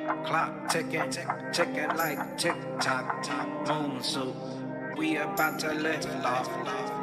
Clock ticking, ticking like tick-tock. Moon suit, we about to lift off.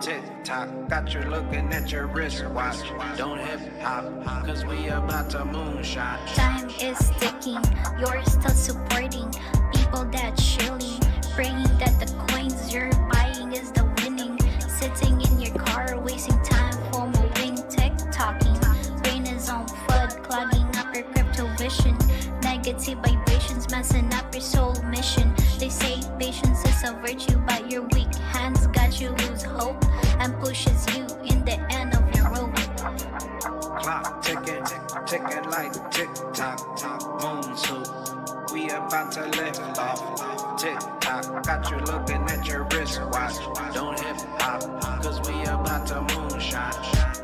Tick-tock, got you looking at your wristwatch. Don't hip-hop, cause we about to moonshot. Time is ticking, you're still supporting people that chilling, praying that the coins you're buying is the winning. Sitting in your car, wasting time for moving, tick-tocking. Brain is on flood, clogging up your crypto vision. Negative vibrations messing up your soul mission. They say patience is a virtue, but your weak hands got you lose hope and pushes you in the end of your rope. Clock ticking, ticking like tick-tock. Moon suit, we about to lift off. Tick-tock, got you looking at your wristwatch. Don't hip-hop, cause we about to moonshot.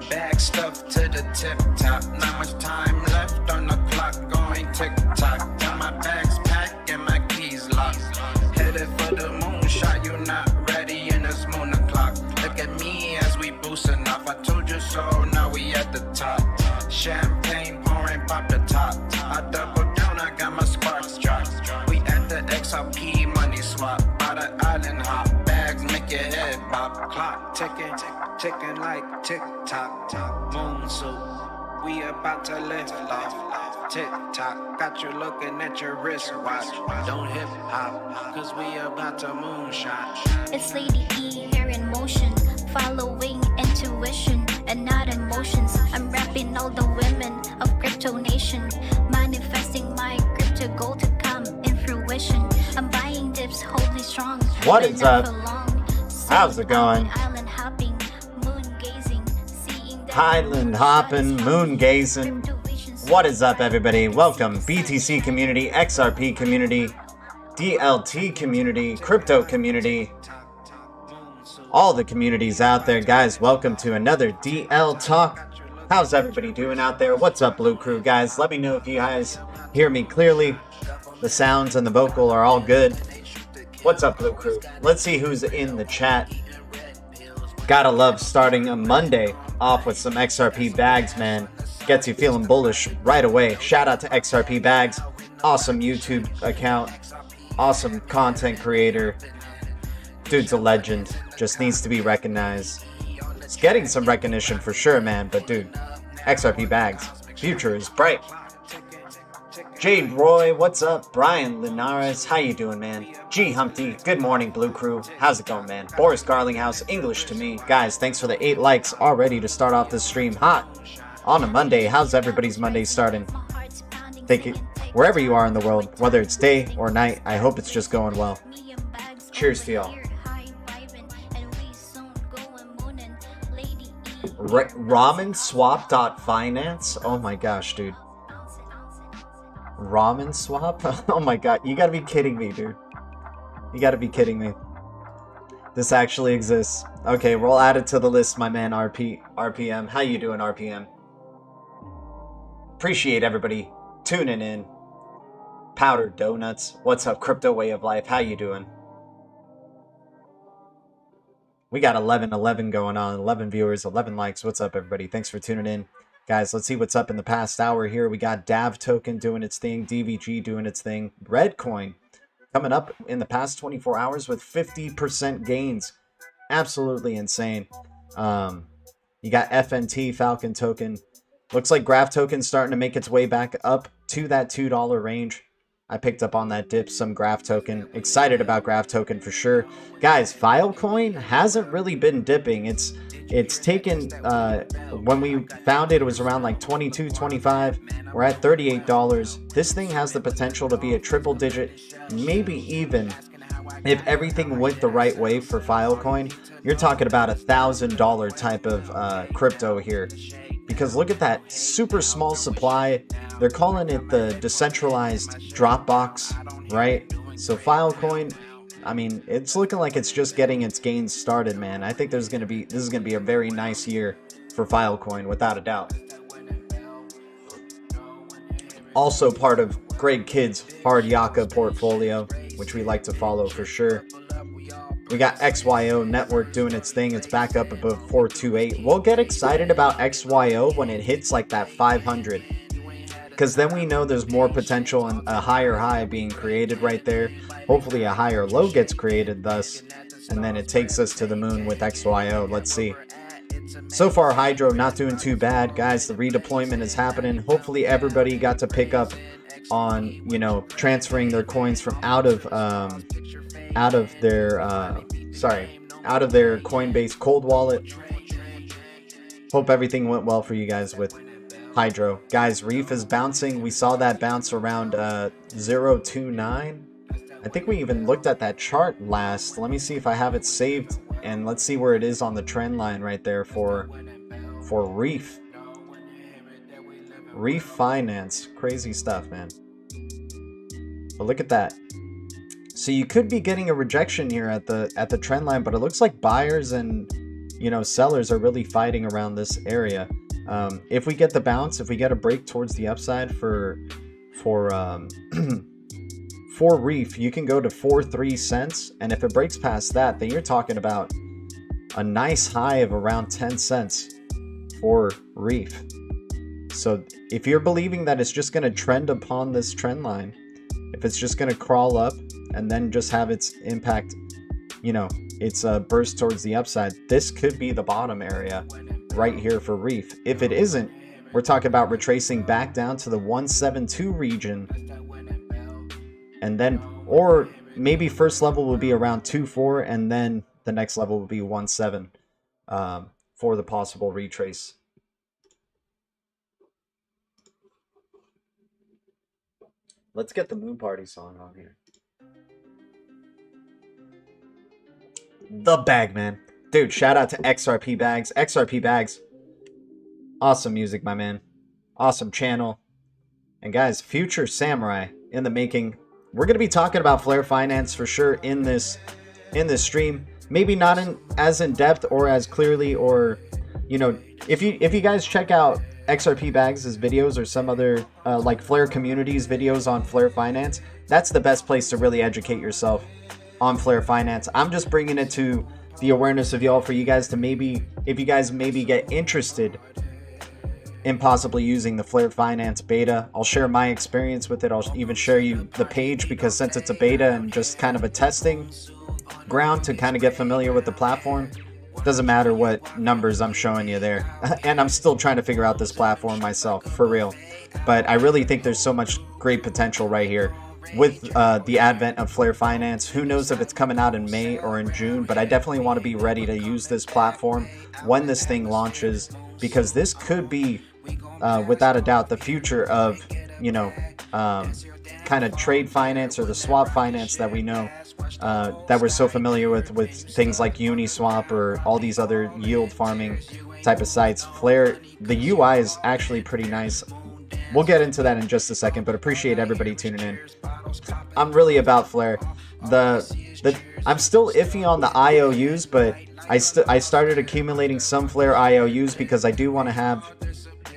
Bag stuffed to the tip-top. Not much time left on the clock, going tick-tock. Got my bags packed and my keys locked. Headed for the moonshot, you not ready in this moon o'clock. Look at me as we boosting off. I told you so, now we at the top. Champagne pouring, pop the top. I double down, I got my sparks dropped. We at the XRP money swap. By the island hop, bags make your head pop. Clock ticking, ticking like tick-tock. Moon suit, we about to lift off. Tick-tock, got you looking at your wristwatch. Don't hip-hop, cause we about to moonshot. It's Lady E here in motion, following intuition and not emotions. I'm rapping all the women of Crypto Nation, manifesting my crypto goal to come in fruition. I'm buying dips, holding strong. What is up? How's it going? Island hopping, moon gazing, seeing the Highland hopping, moon gazing. What is up, everybody? Welcome, BTC community, XRP community, DLT community, crypto community, all the communities out there, guys. Welcome to another DLTalk. How's everybody doing out there? What's up, Blue Crew, guys? Let me know if you guys hear me clearly. The sounds and the vocal are all good. What's up, Blue Crew? Let's see who's in the chat. Gotta love starting a Monday off with some XRP bags, man. Gets you feeling bullish right away. Shout out to XRP Bags. Awesome YouTube account. Awesome content creator. Dude's a legend. Just needs to be recognized. It's getting some recognition for sure, man. But dude, XRP Bags. Future is bright. Jade Roy, what's up? Brian Linares, how you doing, man? G Humpty, good morning, Blue Crew. How's it going, man? Boris Garlinghouse, English to me. Guys, thanks for the 8 likes already to start off this stream hot. On a Monday, how's everybody's Monday starting? Thank you. Wherever you are in the world, whether it's day or night, I hope it's just going well. Cheers to y'all. RamenSwap.finance? Oh my gosh, dude. Ramen swap? Oh my god, you gotta be kidding me, dude. You gotta be kidding me. This actually exists. Okay, we'll add it to the list, my man RPM. How you doing, RPM? Appreciate everybody tuning in. Powdered Donuts. What's up, Crypto Way of Life? How you doing? We got 11 going on. 11 viewers, 11 likes. What's up, everybody? Thanks for tuning in. Guys, let's see what's up in the past hour here. We got DAV token doing its thing. DVG doing its thing. Redcoin coming up in the past 24 hours with 50% gains. Absolutely insane. You got FNT, Falcon token. Looks like Graph token starting to make its way back up to that $2 range. I picked up on that dip, some Graph token. Excited about Graph token for sure. Guys, Filecoin hasn't really been dipping. It's taken, when we found it, it was around like 22, 25. We're at $38. This thing has the potential to be a triple digit, maybe even, if everything went the right way for Filecoin. You're talking about $1,000 type of crypto here. Because look at that super small supply. They're calling it the decentralized Dropbox, right? So Filecoin, I mean, it's looking like it's just getting its gains started, man. I think this is gonna be a very nice year for Filecoin, without a doubt. Also part of Greg Kidd's Hard Yaka portfolio, which we like to follow for sure. We got XYO Network doing its thing. It's back up above 428. We'll get excited about XYO when it hits like that 500. because then we know there's more potential and a higher high being created right there. Hopefully a higher low gets created thus, and then it takes us to the moon with XYO. Let's see. So far, Hydro not doing too bad, guys. The redeployment is happening. Hopefully everybody got to pick up on, you know, transferring their coins from out of their Coinbase cold wallet. Hope everything went well for you guys with Hydro. Guys, Reef is bouncing. We saw that bounce around 0.29. I think we even looked at that chart last. Let me see if I have it saved, and let's see where it is on the trend line right there for Reef. Reef Finance. Crazy stuff, man. But look at that. So you could be getting a rejection here at the trend line, but it looks like buyers and, you know, sellers are really fighting around this area. If we get the bounce, if we get a break towards the upside for Reef, you can go to 4.3 cents, and if it breaks past that, then you're talking about a nice high of around 10 cents for Reef. So if you're believing that it's just going to trend upon this trend line, if it's just going to crawl up and then just have its impact, you know, its burst towards the upside, this could be the bottom area right here for Reef. If it isn't, we're talking about retracing back down to the 172 region, and then, or maybe first level will be around 2.4, and then the next level will be 1.7 for the possible retrace. Let's get the Moon Party song on here. The Bagman. Dude, shout out to XRP Bags. XRP Bags. Awesome music, my man. Awesome channel. And guys, future samurai in the making. We're going to be talking about Flare Finance for sure in this stream. Maybe not as in depth or as clearly, or, you know, if you guys check out XRP Bags' videos or some other like Flare Communities videos on Flare Finance, that's the best place to really educate yourself on Flare Finance. I'm just bringing it to the awareness of y'all for you guys to maybe, if you guys maybe get interested in possibly using the Flare Finance beta. I'll share my experience with it. I'll even share you the page, because since it's a beta and just kind of a testing ground to kind of get familiar with the platform, it doesn't matter what numbers I'm showing you there. And I'm still trying to figure out this platform myself, for real. But I really think there's so much great potential right here with the advent of Flare Finance. Who knows if it's coming out in May or in June, but I definitely want to be ready to use this platform when this thing launches, because this could be without a doubt the future of, you know, kind of trade finance or the swap finance that we know, that we're so familiar with things like Uniswap or all these other yield farming type of sites. Flare, the UI is actually pretty nice. We'll get into that in just a second, but appreciate everybody tuning in. I'm really about Flare. I'm still iffy on the IOUs, but I started accumulating some Flare IOUs because I do want to have,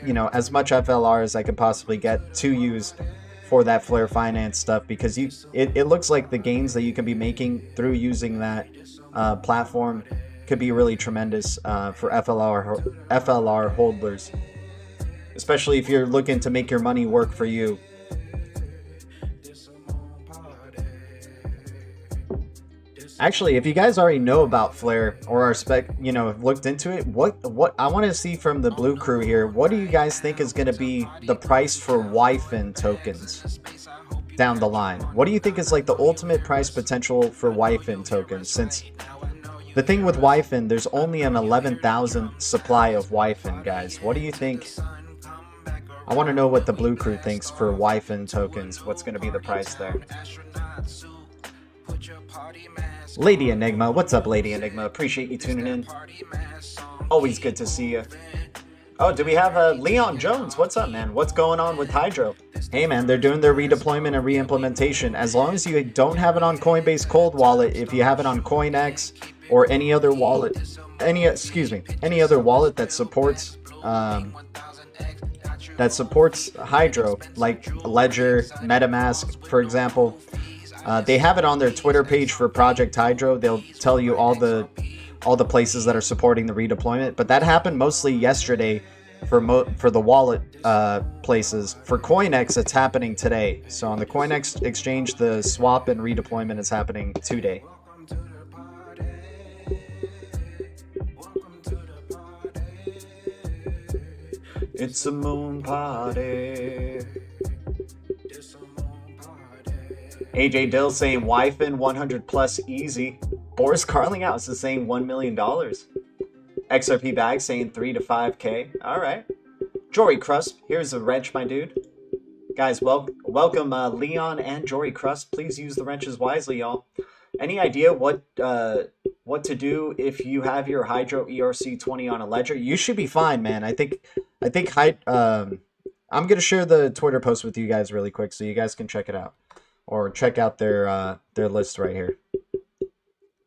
you know, as much FLR as I could possibly get to use for that Flare Finance stuff, because it looks like the gains that you can be making through using that platform could be really tremendous for FLR holders, especially if you're looking to make your money work for you. Actually, if you guys already know about Flare or are have looked into it, what I want to see from the Blue Crew here, what do you guys think is going to be the price for YFIN tokens down the line? What do you think is like the ultimate price potential for YFIN tokens? Since the thing with YFIN, there's only an 11,000 supply of YFIN, guys. What do you think? I want to know what the Blue Crew thinks for YFIN tokens. What's going to be the price there? Lady Enigma, what's up, Lady Enigma? Appreciate you tuning in. Always good to see you. Oh, do we have Leon Jones? What's up, man? What's going on with Hydro? Hey, man, they're doing their redeployment and reimplementation. As long as you don't have it on Coinbase Cold Wallet, if you have it on CoinX or any other wallet, any other wallet that supports Hydro, like Ledger, MetaMask, for example. They have it on their Twitter page for Project Hydro. They'll tell you all the places that are supporting the redeployment. But that happened mostly yesterday for the wallet places. For CoinEx, it's happening today. So on the CoinEx exchange, the swap and redeployment is happening today. It's a moon party. AJ Dill saying Wi-Fi 100 plus easy. Boris Carlinghouse is saying $1 million. XRP Bag saying 3 to 5K. All right. Jory Crust, here's a wrench, my dude. Guys, welcome Leon and Jory Crust. Please use the wrenches wisely, y'all. Any idea what to do if you have your Hydro ERC20 on a ledger? You should be fine, man. I think I'm gonna share the Twitter post with you guys really quick so you guys can check it out, or check out their list right here.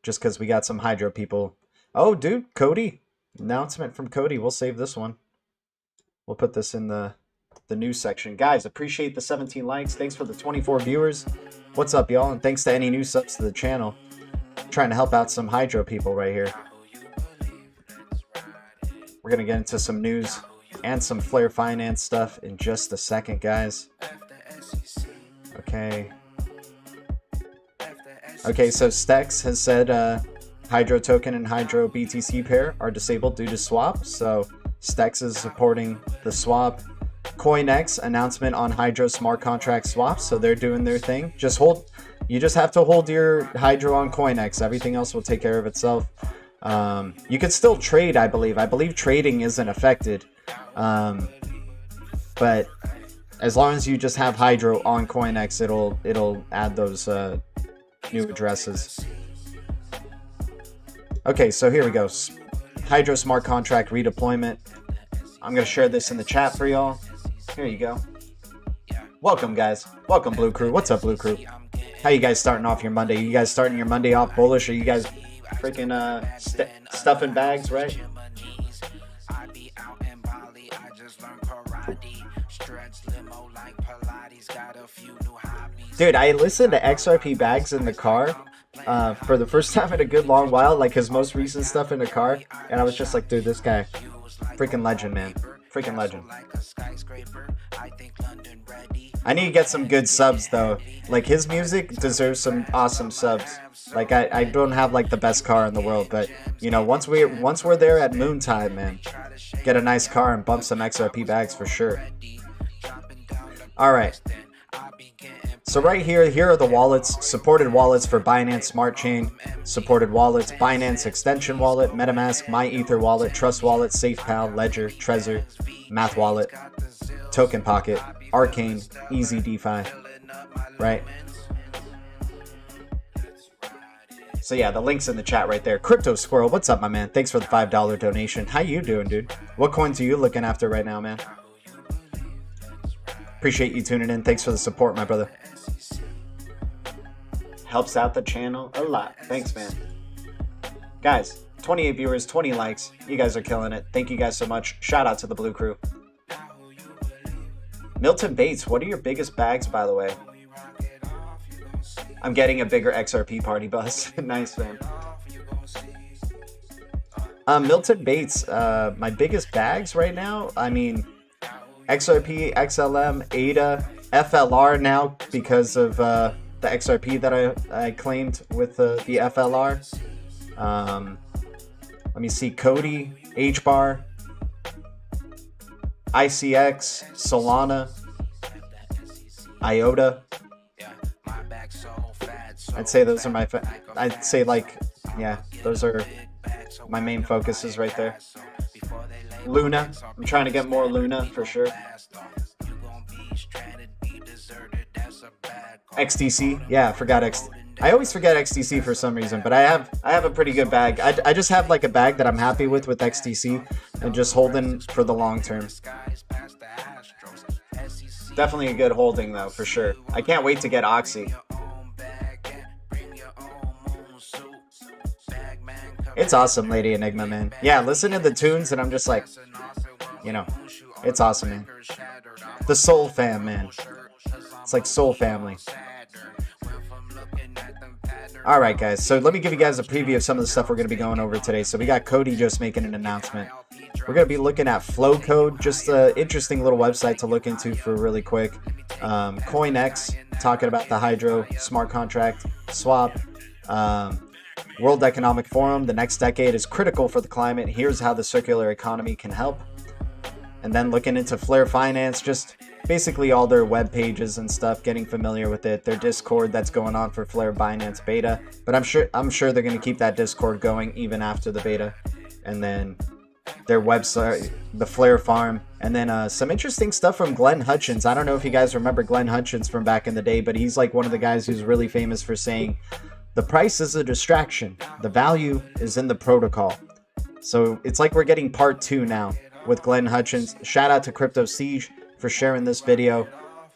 Just because we got some Hydro people. Oh, dude, COTI. Announcement from COTI. We'll save this one. We'll put this in the news section. Guys, appreciate the 17 likes. Thanks for the 24 viewers. What's up, y'all? And thanks to any new subs to the channel. Trying to help out some Hydro people right here. We're going to get into some news and some Flare Finance stuff in just a second, guys. Okay. Okay, so Stex has said Hydro token and Hydro BTC pair are disabled due to swap. So Stex is supporting the swap. CoinEx announcement on Hydro smart contract swaps. So they're doing their thing. You just have to hold your Hydro on CoinEx. Everything else will take care of itself. You can still trade, I believe. I believe trading isn't affected. But as long as you just have Hydro on CoinEx, it'll add those new addresses. Okay, so here we go. Hydro smart contract redeployment. I'm going to share this in the chat for y'all. Here you go. Welcome, guys. Welcome, Blue Crew. What's up, Blue Crew? How you guys starting off your Monday? You guys starting your Monday off bullish? Are you guys freaking stuffing bags, right? Dude, I listened to XRP Bags in the car for the first time in a good long while, like his most recent stuff in the car, and I was just like, dude, this guy, freaking legend, man. Freaking legend. I need to get some good subs, though. Like, his music deserves some awesome subs. Like, I don't have, like, the best car in the world, but, you know, once we're there at Moontide, man, get a nice car and bump some XRP Bags for sure. Alright. So right here are the wallets, supported wallets for Binance Smart Chain, supported wallets, Binance Extension Wallet, MetaMask, MyEther Wallet, Trust Wallet, SafePal, Ledger, Trezor, Math Wallet, Token Pocket, Arcane, Easy DeFi, right? So yeah, the link's in the chat right there. Crypto Squirrel, what's up, my man? Thanks for the $5 donation. How you doing, dude? What coins are you looking after right now, man? Appreciate you tuning in. Thanks for the support, my brother. Helps out the channel a lot. Thanks, man. Guys, 28 viewers, 20 likes. You guys are killing it. Thank you guys so much. Shout out to the Blue Crew. Milton Bates, what are your biggest bags, by the way? I'm getting a bigger XRP party bus. Nice, man. Milton Bates, my biggest bags right now, I mean, XRP, XLM, ADA, FLR now because of the XRP that I claimed with the FLR. Let me see, COTI, HBAR, ICX, Solana, IOTA. I'd say those are my, I'd say like, yeah, those are my main focuses right there. Luna, I'm trying to get more Luna for sure. XTC, yeah, I forgot I always forget XTC for some reason, but I have a pretty good bag. I just have like a bag that I'm happy with XTC and just holding for the long term. Definitely a good holding though, for sure. I can't wait to get Oxy. It's awesome, Lady Enigma, man. Yeah, listen to the tunes and I'm just like, you know, it's awesome, man. The Soul Fam, man. It's like Soul Family. Alright, guys, so let me give you guys a preview of some of the stuff we're going to be going over today. So we got COTI just making an announcement. We're going to be looking at Flow Code, just an interesting little website to look into for really quick. CoinX, talking about the Hydro smart contract swap. World Economic Forum, the next decade is critical for the climate. Here's how the circular economy can help. And then looking into Flare Finance, just basically all their web pages and stuff, getting familiar with it, their Discord that's going on for Flare Binance beta. But I'm sure they're going to keep that Discord going even after the beta. And then their website, the Flare Farm, and then some interesting stuff from Glenn Hutchins. I don't know if you guys remember Glenn Hutchins from back in the day, but he's like one of the guys who's really famous for saying, the price is a distraction. The value is in the protocol. So it's like we're getting part 2 now with Glenn Hutchins. Shout out to Crypto Siege for sharing this video.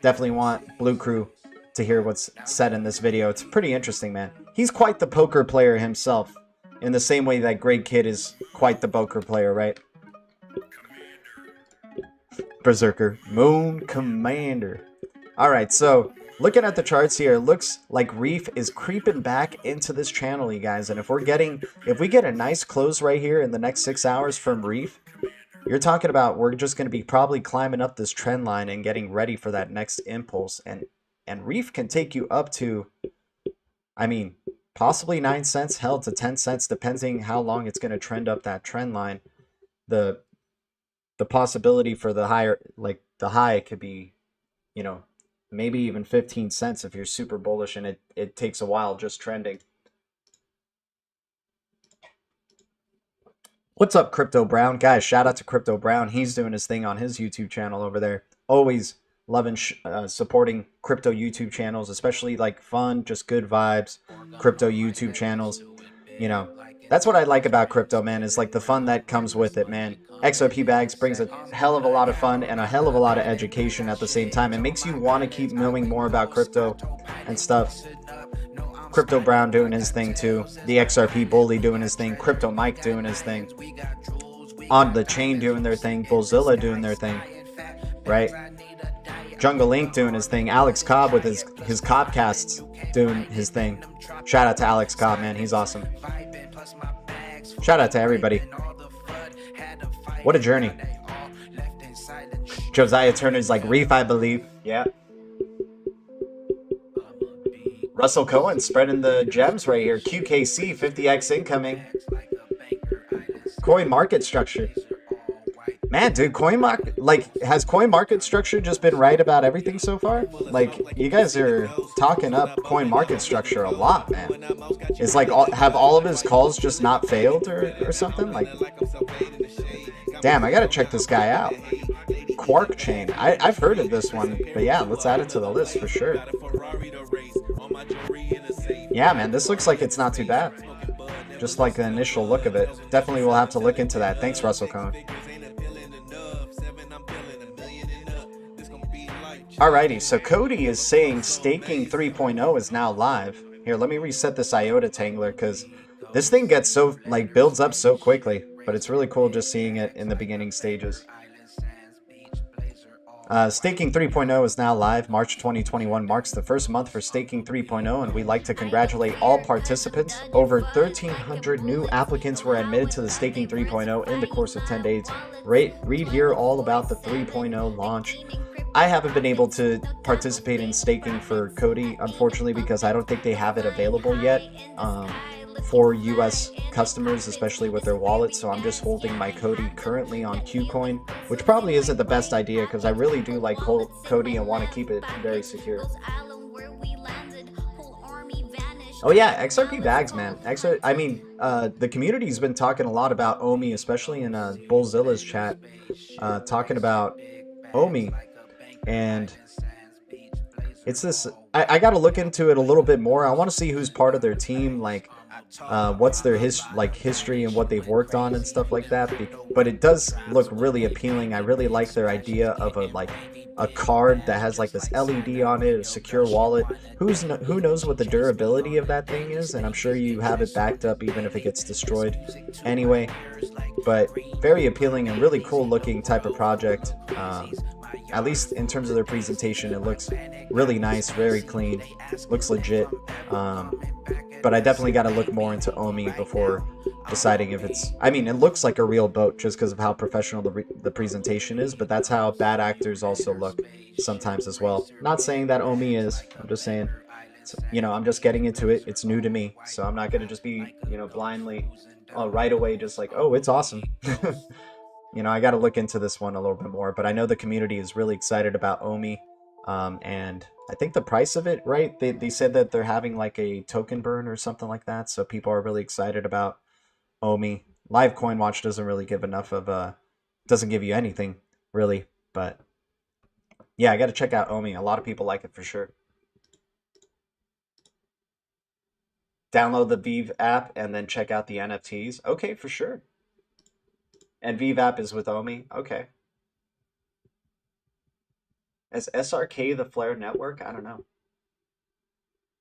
Definitely want Blue Crew to hear what's said in this video. It's pretty interesting, man. He's quite the poker player himself, in the same way that Greg Kidd is quite the poker player, right? Berserker. Moon Commander. Alright, so looking at the charts here, it looks like Reef is creeping back into this channel, you guys. And if we get a nice close right here in the next 6 hours from Reef, you're talking about we're just going to be probably climbing up this trend line and getting ready for that next impulse. And Reef can take you up to, I mean, possibly 9 cents, hell to 10 cents, depending how long it's going to trend up that trend line. The possibility for the higher, like the high could be, you know, maybe even 15 cents if you're super bullish and it takes a while just trending. What's up, Crypto Brown? Guys, shout out to Crypto Brown. He's doing his thing on his YouTube channel over there. Always loving supporting crypto YouTube channels, especially like fun, just good vibes, crypto YouTube channels. You know, that's what I like about crypto, man, is like the fun that comes with it, man. XRP Bags brings a hell of a lot of fun and a hell of a lot of education at the same time. It makes you want to keep knowing more about crypto and stuff. Crypto Brown doing his thing too. The XRP Bully doing his thing. Crypto Mike doing his thing. On the Chain doing their thing. Bullzilla doing their thing. Right? Jungle Link doing his thing. Alex Cobb with his Cobbcasts doing his thing. Shout out to Alex Cobb, man. He's awesome. Shout out to everybody. What a journey. Josiah Turner's like Reef, I believe. Yeah. Russell Cohen spreading the gems right here. QKC, 50x incoming. Coin market structure. Man, dude, has coin market structure just been right about everything so far? Like, you guys are talking up coin market structure a lot, man. It's like, have all of his calls just not failed or something? Like, damn, I gotta check this guy out. Quark Chain. I've heard of this one, but yeah, let's add it to the list for sure. Yeah, man, this looks like it's not too bad. Just like the initial look of it. Definitely will have to look into that. Thanks, Russell Cohen. Alrighty, so COTI is saying staking 3.0 is now live. Here, let me reset this IOTA Tangler because this thing gets so, like, builds up so quickly. But it's really cool just seeing it in the beginning stages. Staking 3.0 is now live. March 2021 marks the first month for Staking 3.0, and we'd like to congratulate all participants. Over 1,300 new applicants were admitted to the Staking 3.0 in the course of 10 days. Read here all about the 3.0 launch. I haven't been able to participate in staking for COTI, unfortunately, because I don't think they have it available yet for US customers, especially with their wallets. So I'm just holding my COTI currently on Qcoin, which probably isn't the best idea because I really do like COTI and want to keep it very secure. Oh yeah, XRP Bags, man. The community's been talking a lot about OMI, especially in Bullzilla's chat, talking about OMI. And it's this, I got to look into it a little bit more. I want to see who's part of their team, like what's their history and what they've worked on and stuff like that. But it does look really appealing. I really like their idea of a card that has like this LED on it, a secure wallet. Who knows what the durability of that thing is, and I'm sure you have it backed up even if it gets destroyed anyway. But very appealing and really cool looking type of project. At least in terms of their presentation, it looks really nice, very clean, looks legit. But I definitely got to look more into OMI before deciding if it's... I mean, it looks like a real boat just because of how professional the presentation is, but that's how bad actors also look sometimes as well. Not saying that Omi is. I'm just saying, you know, I'm just getting into it. It's new to me, so I'm not going to just be, you know, blindly right away just like, oh, it's awesome. You know, I got to look into this one a little bit more, but I know the community is really excited about Omi, and I think the price of it, right? They said that they're having like a token burn or something like that, so people are really excited about Omi. Live Coin Watch doesn't really give enough of doesn't give you anything really, but yeah, I got to check out Omi. A lot of people like it for sure. Download the Vive app and then check out the NFTs. Okay, for sure. And Vive app is with Omi. Okay. Is SRK the Flare network? I don't know.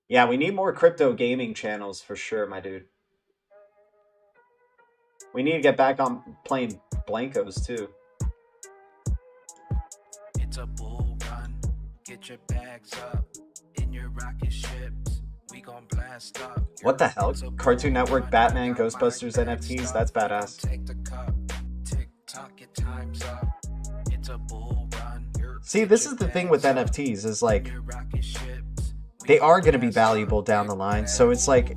Yeah, we need more crypto gaming channels for sure, my dude. We need to get back on playing Blankos too. It's a bull run. Get your bags up in your rocket ships. We gon' blast up. What the hell? Cartoon Network, Batman, Ghostbusters NFTs? That's badass. Take the cup. Tick tock, your time's up. It's a bull run. See, this is the thing with NFTs is like they are going to be valuable down the line. So it's like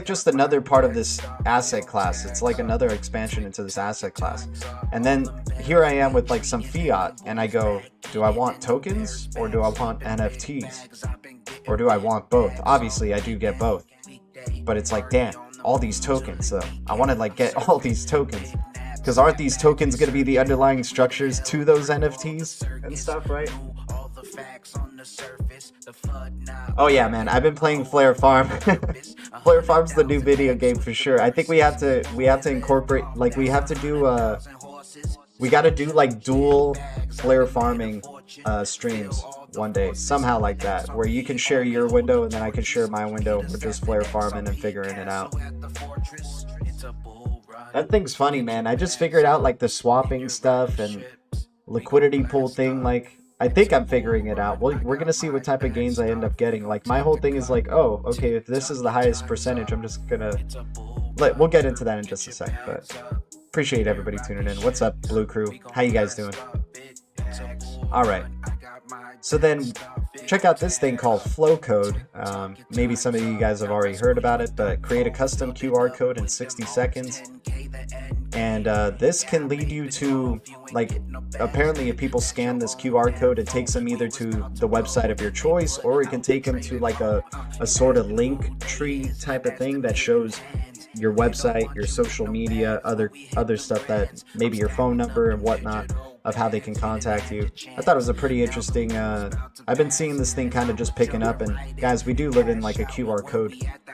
just another part of this asset class. It's like another expansion into this asset class. And then here I am with like some fiat and I go, do I want tokens or do I want NFTs? Or do I want both? Obviously I do get both. But it's like, damn, all these tokens though. I want to like get all these tokens. Because aren't these tokens going to be the underlying structures to those NFTs and stuff, right? Oh yeah, man, I've been playing Flare Farm. Flare Farm's the new video game for sure. I think we have to incorporate, like we have to do we got to do like dual Flare farming streams one day, somehow like that, where you can share your window and then I can share my window. We're just Flare farming and figuring it out. That thing's funny, man. I just figured out like the swapping stuff and liquidity pool thing. Like, I think I'm figuring it out. We're gonna see what type of gains I end up getting. Like, my whole thing is like, oh, okay, if this is the highest percentage, I'm just gonna we'll get into that in just a sec. But appreciate everybody tuning in. What's up, Blue Crew? How you guys doing? All right. So then check out this thing called Flow Code. Maybe some of you guys have already heard about it, but create a custom QR code in 60 seconds. And this can lead you to, like, apparently if people scan this QR code, it takes them either to the website of your choice, or it can take them to like a sort of link tree type of thing that shows your website, your social media, other stuff, that maybe your phone number and whatnot, of how they can contact you. I thought it was a pretty interesting, I've been seeing this thing kind of just picking up, and guys, we do live in like a QR code,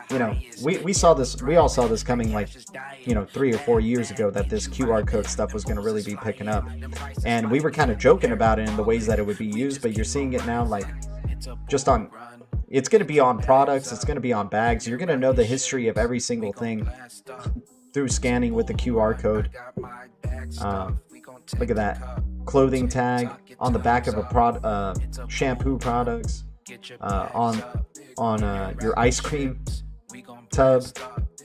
you know, we all saw this coming like, you know, 3 or 4 years ago, that this QR code stuff was going to really be picking up, and we were kind of joking about it in the ways that it would be used, but you're seeing it now, like, just on, it's going to be on products, it's going to be on bags, you're going to know the history of every single thing through scanning with the QR code. Look at that clothing tag on the back of a shampoo products, on your ice cream tub,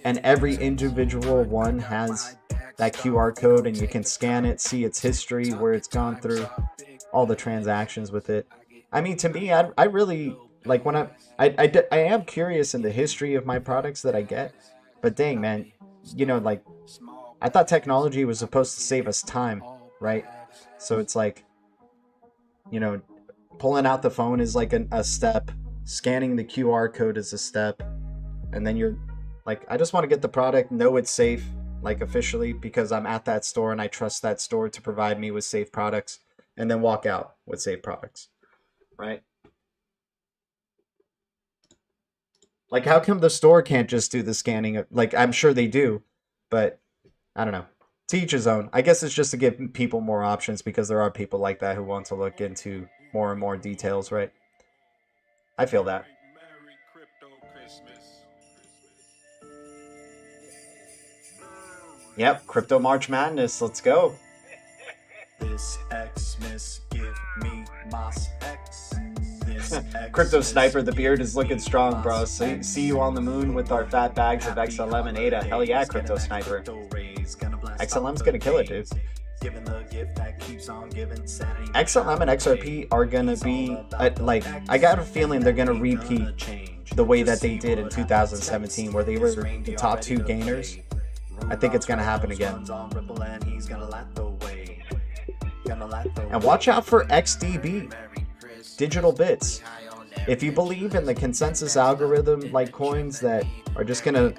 and every individual one has that QR code, and you can scan it, see its history, where it's gone through, all the transactions with it. I mean, to me, I really like when I am curious in the history of my products that I get, but dang, man, you know, like, I thought technology was supposed to save us time, right? So it's like, you know, pulling out the phone is like a step, scanning the QR code is a step, and then you're like, I just want to get the product, know it's safe, like officially, because I'm at that store and I trust that store to provide me with safe products, and then walk out with safe products, right? Like, how come the store can't just do the scanning? Like, I'm sure they do, but I don't know. To each his own. I guess it's just to give people more options, because there are people like that who want to look into more and more details, right? I feel that. Yep, Crypto March Madness. Let's go. This Xmas give me Moss X. This Crypto Sniper, the beard is looking strong, bro. See you on the moon with our fat bags of XLM and ADA. Hell yeah, Crypto Sniper. XLM's gonna kill it, dude. XLM and XRP are gonna be, like, I got a feeling they're gonna repeat the way that they did in 2017, where they were the top 2 gainers. I think it's gonna happen again. And watch out for XDB, digital bits. If you believe in the consensus algorithm, like coins that are just gonna,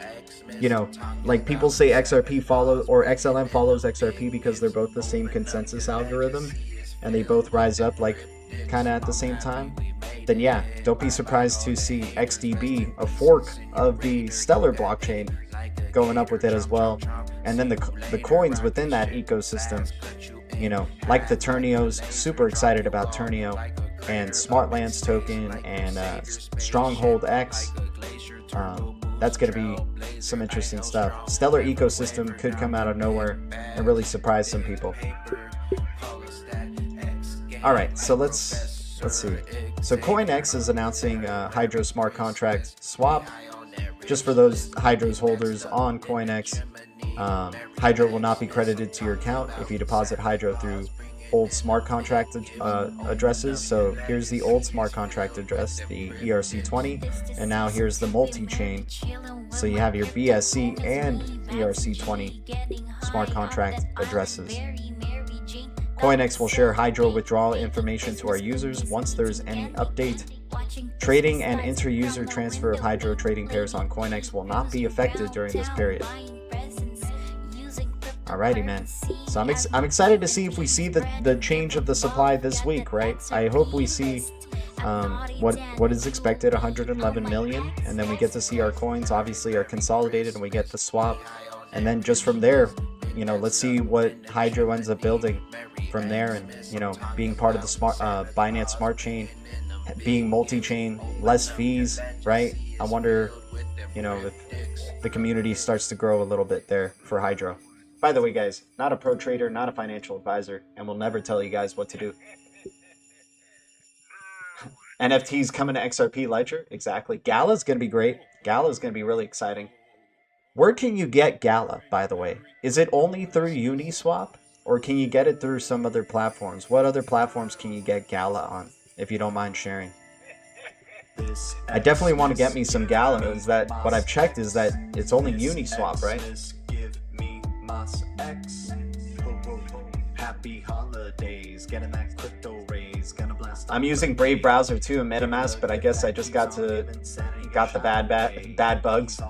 you know, like people say XRP follow or XLM follows XRP because they're both the same consensus algorithm and they both rise up like kind of at the same time, then yeah, don't be surprised to see XDB, a fork of the Stellar blockchain, going up with it as well. And then the coins within that ecosystem, you know, like the Turnios, super excited about Turnio and Smartlands token and Stronghold X. That's going to be some interesting stuff. Stellar ecosystem could come out of nowhere and really surprise some people. All right, so let's see. So CoinX is announcing Hydro smart contract swap. Just for those Hydros holders on CoinX, Hydro will not be credited to your account if you deposit Hydro through old smart contract addresses. So here's the old smart contract address, the ERC20, and now here's the multi-chain. So you have your BSC and ERC20 smart contract addresses. CoinX will share Hydro withdrawal information to our users once there's any update. Trading and inter-user transfer of Hydro trading pairs on CoinX will not be affected during this period. Alrighty, man. So I'm excited to see if we see the change of the supply this week, right? I hope we see what is expected, 111 million, and then we get to see our coins obviously are consolidated and we get the swap, and then just from there, you know, let's see what Hydro ends up building from there, and you know, being part of the Binance Smart Chain, being multi-chain, less fees, right? I wonder, you know, if the community starts to grow a little bit there for Hydro. By the way, guys, not a pro trader, not a financial advisor, and will never tell you guys what to do. NFTs coming to XRP Ledger, exactly. Gala's gonna be great. Gala's gonna be really exciting. Where can you get Gala, by the way? Is it only through Uniswap, or can you get it through some other platforms? What other platforms can you get Gala on, if you don't mind sharing? I definitely want to get me some Gala. Is that what I've checked? Is that it's only Uniswap, right? I'm using Brave browser too and MetaMask, but I guess I just got the bad bugs.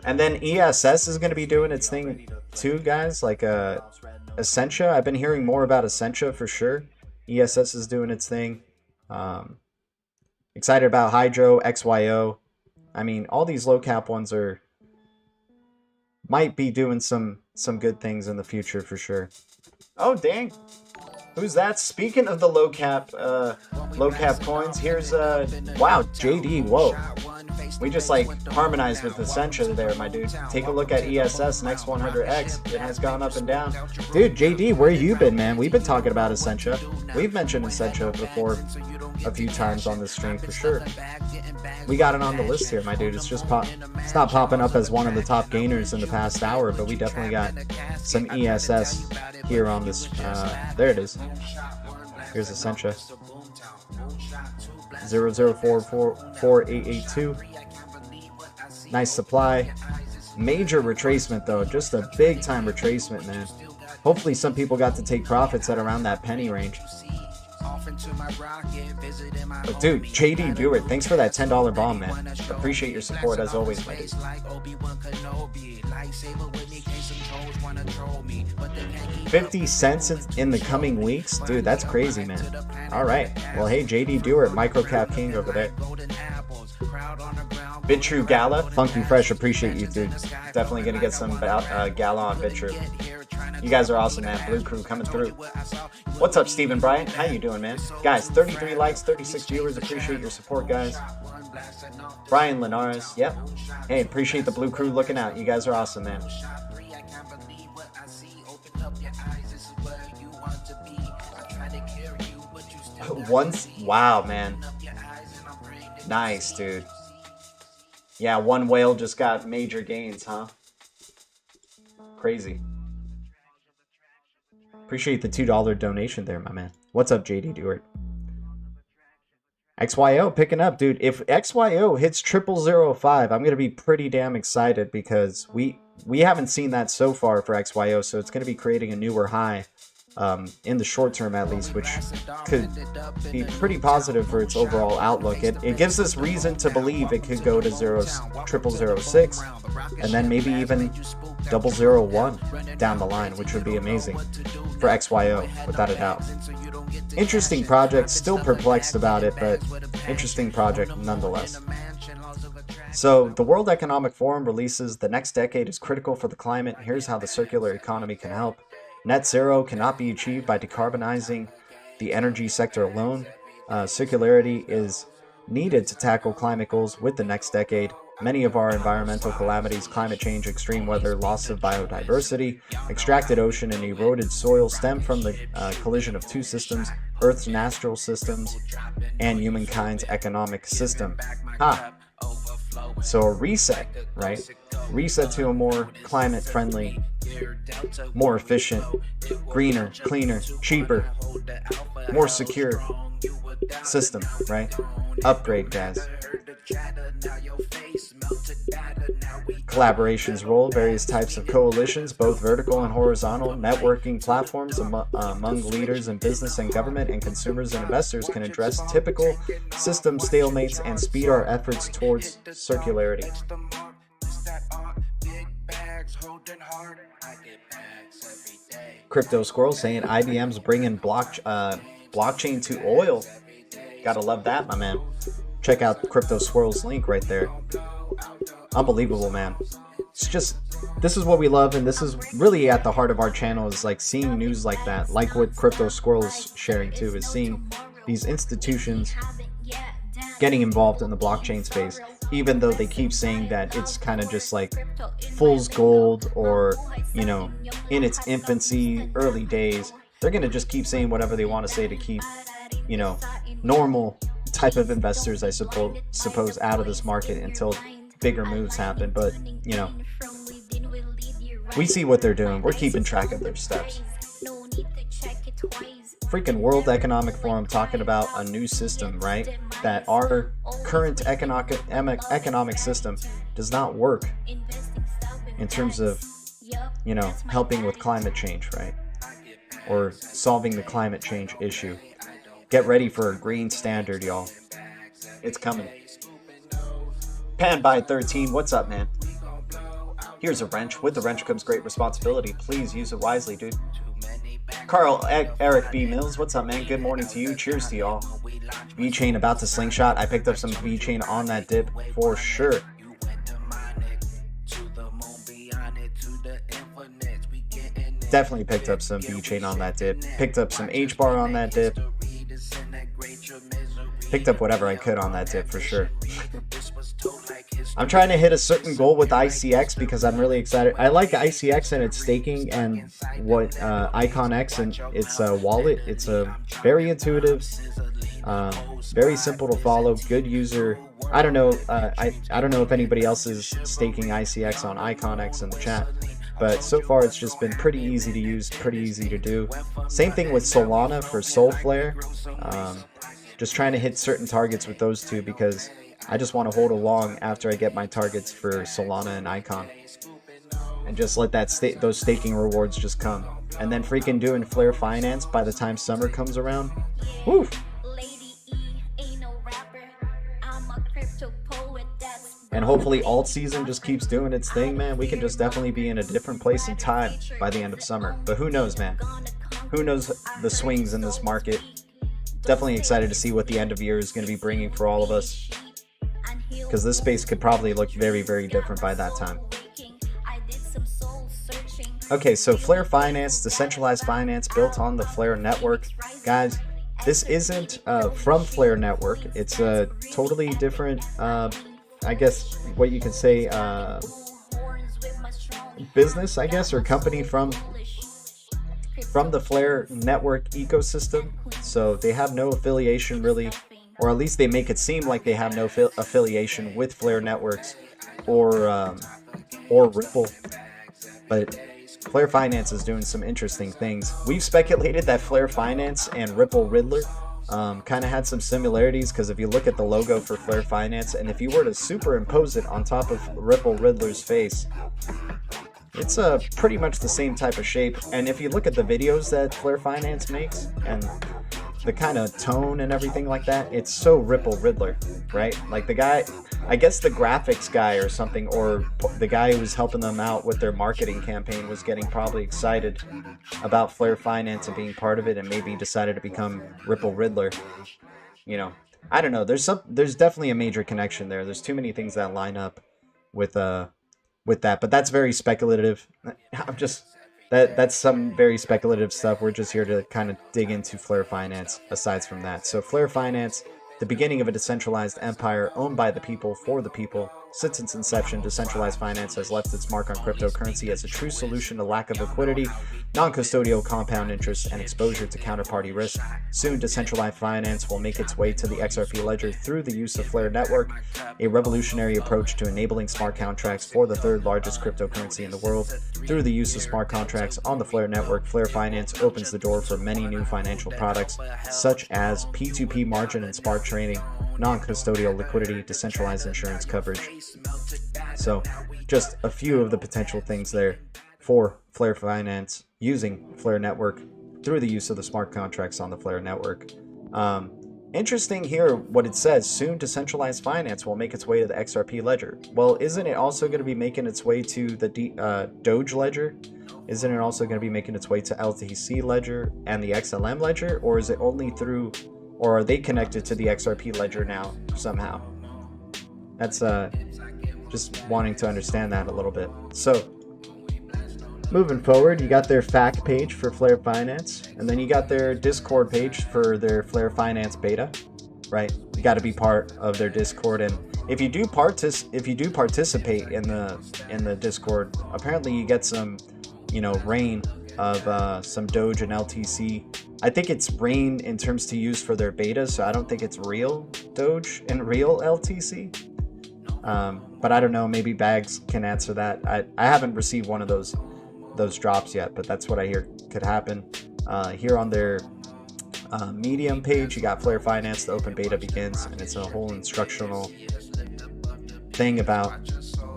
And then ESS is going to be doing its thing too, guys. Like Essentia, I've been hearing more about Essentia for sure. ESS is doing its thing. Excited about Hydro, XYO. I mean, all these low cap ones might be doing some good things in the future for sure. Oh dang, who's that? Speaking of the low cap coins, here's wow, JD. Whoa, we just like harmonized with Essentia there, my dude. Take a look at ESS and X100X. It has gone up and down, dude. JD, where you been, man? We've been talking about Essentia. We've mentioned Essentia before a few times on this stream for sure. We got it on the list here, my dude. It's just it's not popping up as one of the top gainers in the past hour, but we definitely got some ESS here on this. There it is. Here's Essentia. 0044882. Nice supply. Major retracement though, just a big time retracement, man. Hopefully some people got to take profits at around that penny range. But dude, JD Dewart, thanks for that $10 bomb, man. Appreciate your support as always, my dude. 50 cents in the coming weeks? Dude, that's crazy, man. Alright. Well, hey, JD Dewart, Microcap King over there. BitTrue Gala, Funky Fresh, appreciate you, dude. Definitely gonna get some Gala on BitTrue. You guys are awesome, man. Blue Crew coming through. What's up, Stephen Bryant? How you doing, man? Guys, 33 likes, 36 viewers. Appreciate your support, guys. Brian Linares, yep. Hey, appreciate the Blue Crew looking out. You guys are awesome, man. once. Wow, man. Nice, dude. Yeah, one whale just got major gains, huh? Crazy. Appreciate the $2 donation there, my man. What's up, JD Dewart? XYO picking up, dude. If XYO hits 0005, I'm gonna be pretty damn excited because we haven't seen that so far for XYO, so it's gonna be creating a newer high in the short term at least, which could be pretty positive for its overall outlook. It gives us reason to believe it could go to 0006 and then maybe even 001 down the line, which would be amazing for XYO without a doubt. Interesting project, still perplexed about it, but interesting project nonetheless. So the World Economic Forum releases the next decade is critical for the climate. Here's how the circular economy can help. Net zero cannot be achieved by decarbonizing the energy sector alone. Circularity is needed to tackle climate goals with the next decade. Many of our environmental calamities, climate change, extreme weather, loss of biodiversity, extracted ocean, and eroded soil stem from the collision of two systems, Earth's natural systems and humankind's economic system. So a reset, right? Reset to a more climate-friendly, more efficient, greener, cleaner, cheaper, more secure system, right? Upgrade, guys. Collaborations role, various types of coalitions, both vertical and horizontal, networking platforms among leaders in business and government and consumers and investors can address typical system stalemates and speed our efforts towards circularity. Crypto Squirrel saying IBM's bringing blockchain to oil. Gotta love that, my man. Check out Crypto Squirrel's link right there. Unbelievable, man. It's just, this is what we love, and this is really at the heart of our channel, is like seeing news like that, like what Crypto Squirrel is sharing too, is seeing these institutions getting involved in the blockchain space, even though they keep saying that it's kind of just like fool's gold or, you know, in its infancy, early days. They're going to just keep saying whatever they want to say to keep, you know, normal type of investors, I suppose, out of this market until bigger moves happen. But, you know, we see what they're doing. We're keeping track of their steps. Freaking World Economic Forum talking about a new system, right? That our current economic system does not work in terms of, you know, helping with climate change, right? Or solving the climate change issue. Get ready for a green standard, y'all. It's coming. Pan by 13, what's up, man? Here's a wrench. With the wrench comes great responsibility. Please use it wisely, dude. Carl Eric B. Mills, what's up, man? Good morning to you. Cheers to y'all. V-Chain about to slingshot. I picked up some V-Chain on that dip for sure. Definitely picked up some V-Chain on that dip. Picked up some HBAR on that dip. Picked up whatever I could on that dip for sure. I'm trying to hit a certain goal with ICX because I'm really excited. I like ICX and its staking and what IconX and its wallet. It's a very intuitive, very simple to follow, good user. I don't know. I don't know if anybody else is staking ICX on IconX in the chat, but so far it's just been pretty easy to use, pretty easy to do. Same thing with Solana for Solflare. Just trying to hit certain targets with those two because I just want to hold along after I get my targets for Solana and Icon, and just let that those staking rewards just come, and then freaking doing Flare Finance by the time summer comes around. Woo! And hopefully alt season just keeps doing its thing, man. We can just definitely be in a different place in time by the end of summer. But who knows, man? Who knows the swings in this market? Definitely excited to see what the end of year is going to be bringing for all of us, because this space could probably look very, very different by that time. Okay, so Flare Finance, decentralized finance built on the Flare network. Guys, this isn't from Flare network. It's a totally different, I guess what you could say, business, I guess, or company from from the Flare network ecosystem. So they have no affiliation really, or at least they make it seem like they have no affiliation with Flare networks or Ripple. But Flare Finance is doing some interesting things. We've speculated that Flare Finance and Ripple Riddler kind of had some similarities, because if you look at the logo for Flare Finance, and if you were to superimpose it on top of Ripple Riddler's face, it's pretty much the same type of shape. And if you look at the videos that Flare Finance makes and the kind of tone and everything like that, it's so Ripple Riddler, right? Like the guy, I guess the graphics guy or something, or the guy who was helping them out with their marketing campaign, was getting probably excited about Flare Finance and being part of it, and maybe decided to become Ripple Riddler. You know, I don't know. There's definitely a major connection there. There's too many things that line up with that, but that's very speculative. That's some very speculative stuff. We're just here to kind of dig into Flare Finance aside from that. So Flare Finance, the beginning of a decentralized empire owned by the people for the people. Since its inception, decentralized finance has left its mark on cryptocurrency as a true solution to lack of liquidity, non-custodial compound interest, and exposure to counterparty risk. Soon, decentralized finance will make its way to the XRP ledger through the use of Flare Network, a revolutionary approach to enabling smart contracts for the third largest cryptocurrency in the world. Through the use of smart contracts on the Flare Network, Flare Finance opens the door for many new financial products, such as P2P margin and smart trading, non-custodial liquidity, decentralized insurance coverage. So just a few of the potential things there for Flare Finance using Flare Network through the use of the smart contracts on the Flare Network. Interesting here what it says, soon decentralized finance will make its way to the XRP ledger. Well, isn't it also going to be making its way to the Doge ledger? Isn't it also going to be making its way to LTC ledger and the XLM ledger? Or is it only through, or are they connected to the XRP ledger now somehow? That's just wanting to understand that a little bit. So moving forward, you got their FAQ page for Flare Finance, and then you got their Discord page for their Flare Finance beta, right? You got to be part of their Discord, and if you do participate in the Discord, apparently you get some, rain of some Doge and LTC. I think it's rain in terms to use for their beta, so I don't think it's real Doge and real LTC. But I don't know, maybe Bags can answer that. I haven't received one of those drops yet, but that's what I hear could happen. Here on their Medium page, you got Flare Finance, the open beta begins, and it's a whole instructional thing about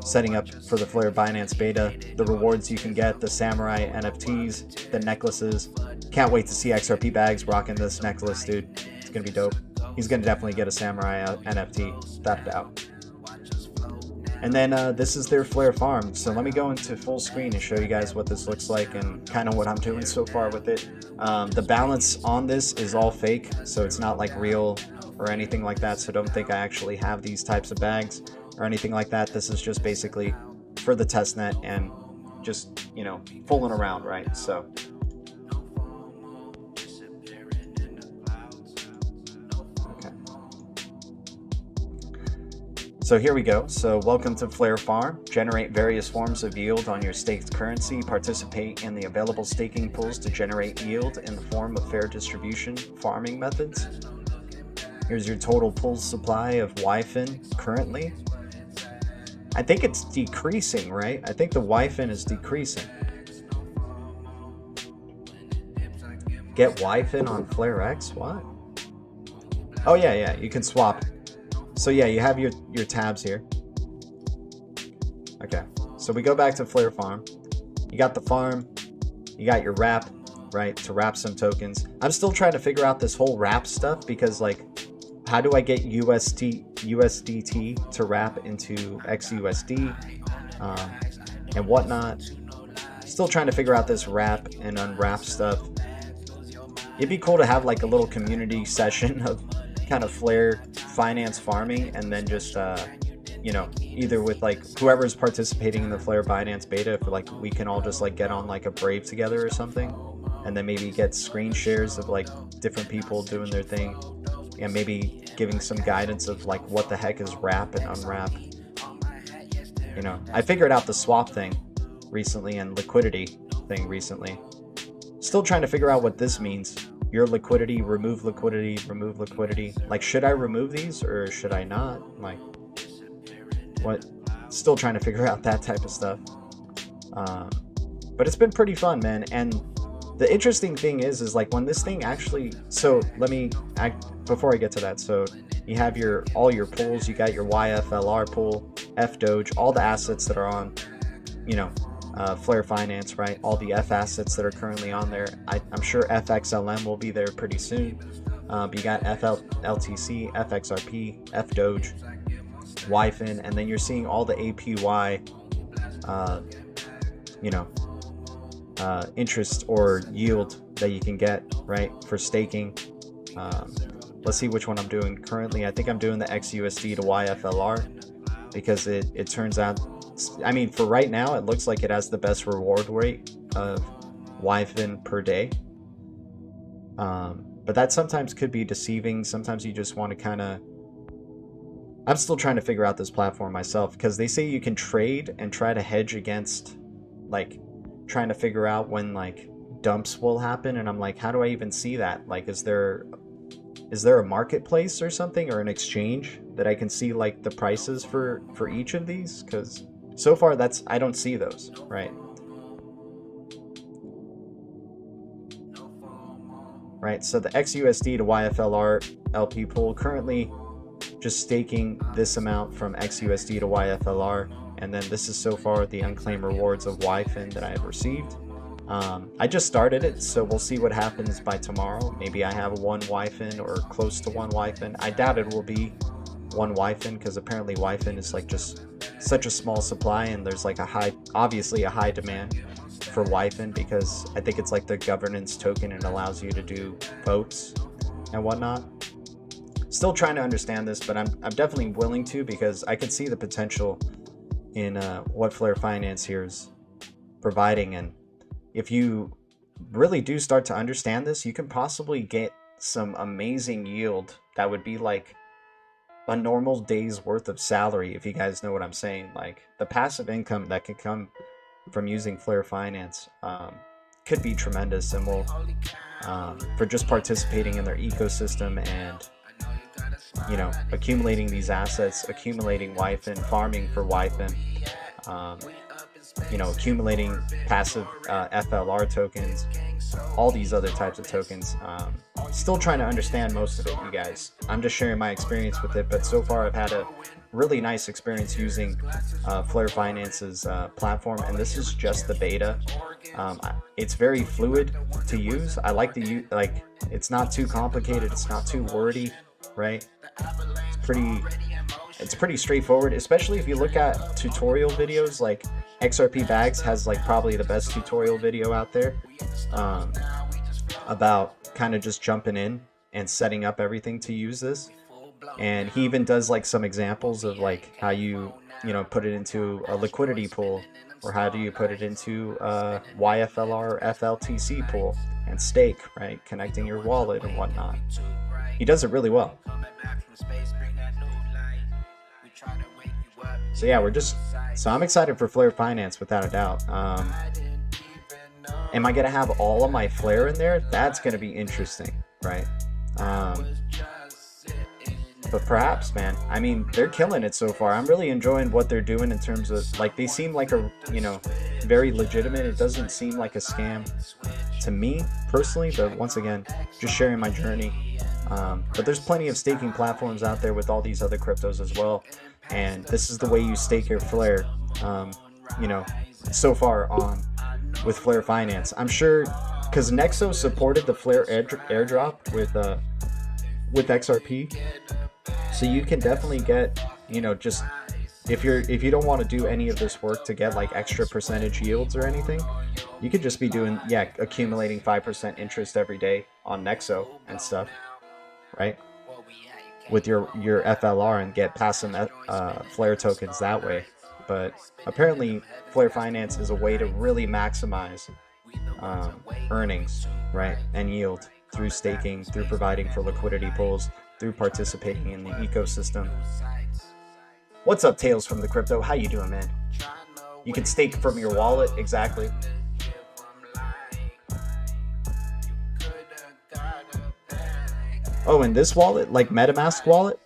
setting up for the Flare Finance beta, the rewards you can get, the samurai NFTs, the necklaces. Can't wait to see XRP Bags rocking this necklace, dude. It's gonna be dope. He's gonna definitely get a samurai NFT, without a doubt. And then this is their Flare farm. So let me go into full screen and show you guys what this looks like and kind of what I'm doing so far with it. The balance on this is all fake, so it's not like real or anything like that. So don't think I actually have these types of bags or anything like that. This is just basically for the testnet and just, fooling around, right? So So here we go. So welcome to Flare Farm. Generate various forms of yield on your staked currency. Participate in the available staking pools to generate yield in the form of fair distribution farming methods. Here's your total pool supply of YFIN currently. I think it's decreasing, right? I think the YFIN is decreasing. Get YFIN on FlareX? What? Oh yeah, you can swap. So yeah, you have your tabs here. Okay, so we go back to Flare Farm. You got the farm, you got your wrap, right, to wrap some tokens. I'm still trying to figure out this whole wrap stuff because, like, how do I get USDT to wrap into XUSD and whatnot? Still trying to figure out this wrap and unwrap stuff. It'd be cool to have like a little community session of kind of Flare Finance farming, and then just either with like whoever's participating in the Flare Finance beta, if like we can all just like get on like a Brave together or something, and then maybe get screen shares of like different people doing their thing, and maybe giving some guidance of like what the heck is wrap and unwrap. I figured out the swap thing recently and liquidity thing recently. Still trying to figure out what this means. Your liquidity, remove liquidity, remove liquidity. Like, should I remove these or should I not? Like, what? Still trying to figure out that type of stuff. But it's been pretty fun, man. And the interesting thing is like when this thing actually, so before I get to that, so you have all your pools, you got your YFLR pool, F Doge, all the assets that are on, you know, Flare Finance, right? All the F assets that are currently on there. I'm sure FXLM will be there pretty soon. But you got FLTC, FXRP, F Doge, YFIN, and then you're seeing all the APY, you know, interest or yield that you can get, right, for staking. Let's see which one I'm doing currently. I think I'm doing the XUSD to YFLR because it turns out, I mean, for right now, it looks like it has the best reward rate of YFIN per day. But that sometimes could be deceiving. Sometimes you just want to kind of, I'm still trying to figure out this platform myself because they say you can trade and try to hedge against, like, trying to figure out when like dumps will happen, and I'm like, how do I even see that? Like, is there a marketplace or something, or an exchange that I can see like the prices for each of these? Because so far I don't see those, right? Right, so the XUSD to YFLR LP pool currently just staking this amount from XUSD to YFLR, and then this is so far the unclaimed rewards of YFIN that I have received. I just started it, so we'll see what happens by tomorrow. Maybe I have 1 YFIN or close to 1 YFIN. I doubt it will be 1 YFIN because apparently YFIN is like just such a small supply, and there's like obviously a high demand for YFIN because I think it's like the governance token and allows you to do votes and whatnot. Still trying to understand this, but I'm definitely willing to, because I can see the potential in what Flare Finance here is providing. And if you really do start to understand this, you can possibly get some amazing yield that would be like a normal day's worth of salary, if you guys know what I'm saying. Like, the passive income that can come from using Flare Finance could be tremendous, and will for just participating in their ecosystem and, you know, accumulating these assets, accumulating YFIN, farming for YFIN, you know, accumulating passive FLR tokens, all these other types of tokens. Still trying to understand most of it, you guys. I'm just sharing my experience with it, but so far I've had a really nice experience using Flare Finance's platform, and this is just the beta. It's very fluid to use. I like like, it's not too complicated, it's not too wordy, right? It's pretty straightforward, especially if you look at tutorial videos. Like XRP Bags has like probably the best tutorial video out there about kind of just jumping in and setting up everything to use this. And he even does like some examples of like how you know, put it into a liquidity pool, or how do you put it into a YFLR FLTC pool and stake, right? Connecting your wallet and whatnot. He does it really well. So yeah, so I'm excited for Flare Finance without a doubt. Am I gonna have all of my Flare in there? That's gonna be interesting, right? But perhaps, man. I mean, they're killing it so far. I'm really enjoying what they're doing in terms of, like, they seem like a, you know, very legitimate. It doesn't seem like a scam to me personally, but once again, just sharing my journey. But there's plenty of staking platforms out there with all these other cryptos as well, and this is the way you stake your Flare. You know, so far on with Flare Finance, I'm sure, because Nexo supported the Flare airdrop with XRP, so you can definitely get, you know, just if you don't want to do any of this work to get like extra percentage yields or anything, you could just be doing, yeah, accumulating 5% interest every day on Nexo and stuff, right? With your FLR, and get passive Flare tokens that way. But apparently Flare Finance is a way to really maximize earnings, right, and yield through staking, through providing for liquidity pools, through participating in the ecosystem. What's up, Tales from the Crypto? How you doing, man? You can stake from your wallet, exactly. Oh, and this wallet, like MetaMask wallet?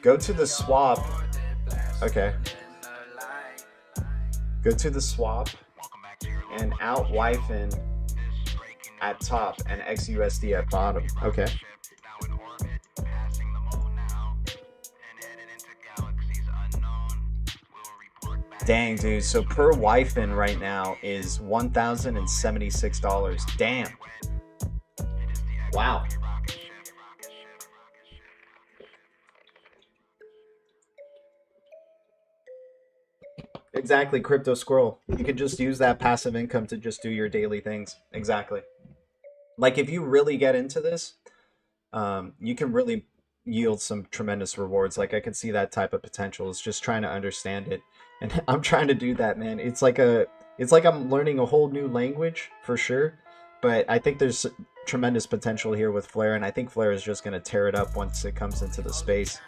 Go to the swap. Okay. Go to the swap and out YFIN at top and XUSD at bottom. Okay. Dang, dude. So per YFIN right now is $1,076. Damn. Wow. Exactly, Crypto Squirrel. You can just use that passive income to just do your daily things. Exactly. Like if you really get into this, you can really yield some tremendous rewards. Like I can see that type of potential. It's just trying to understand it. And I'm trying to do that, man. It's like I'm learning a whole new language for sure. But I think there's tremendous potential here with Flare, and I think Flare is just going to tear it up once it comes into the space.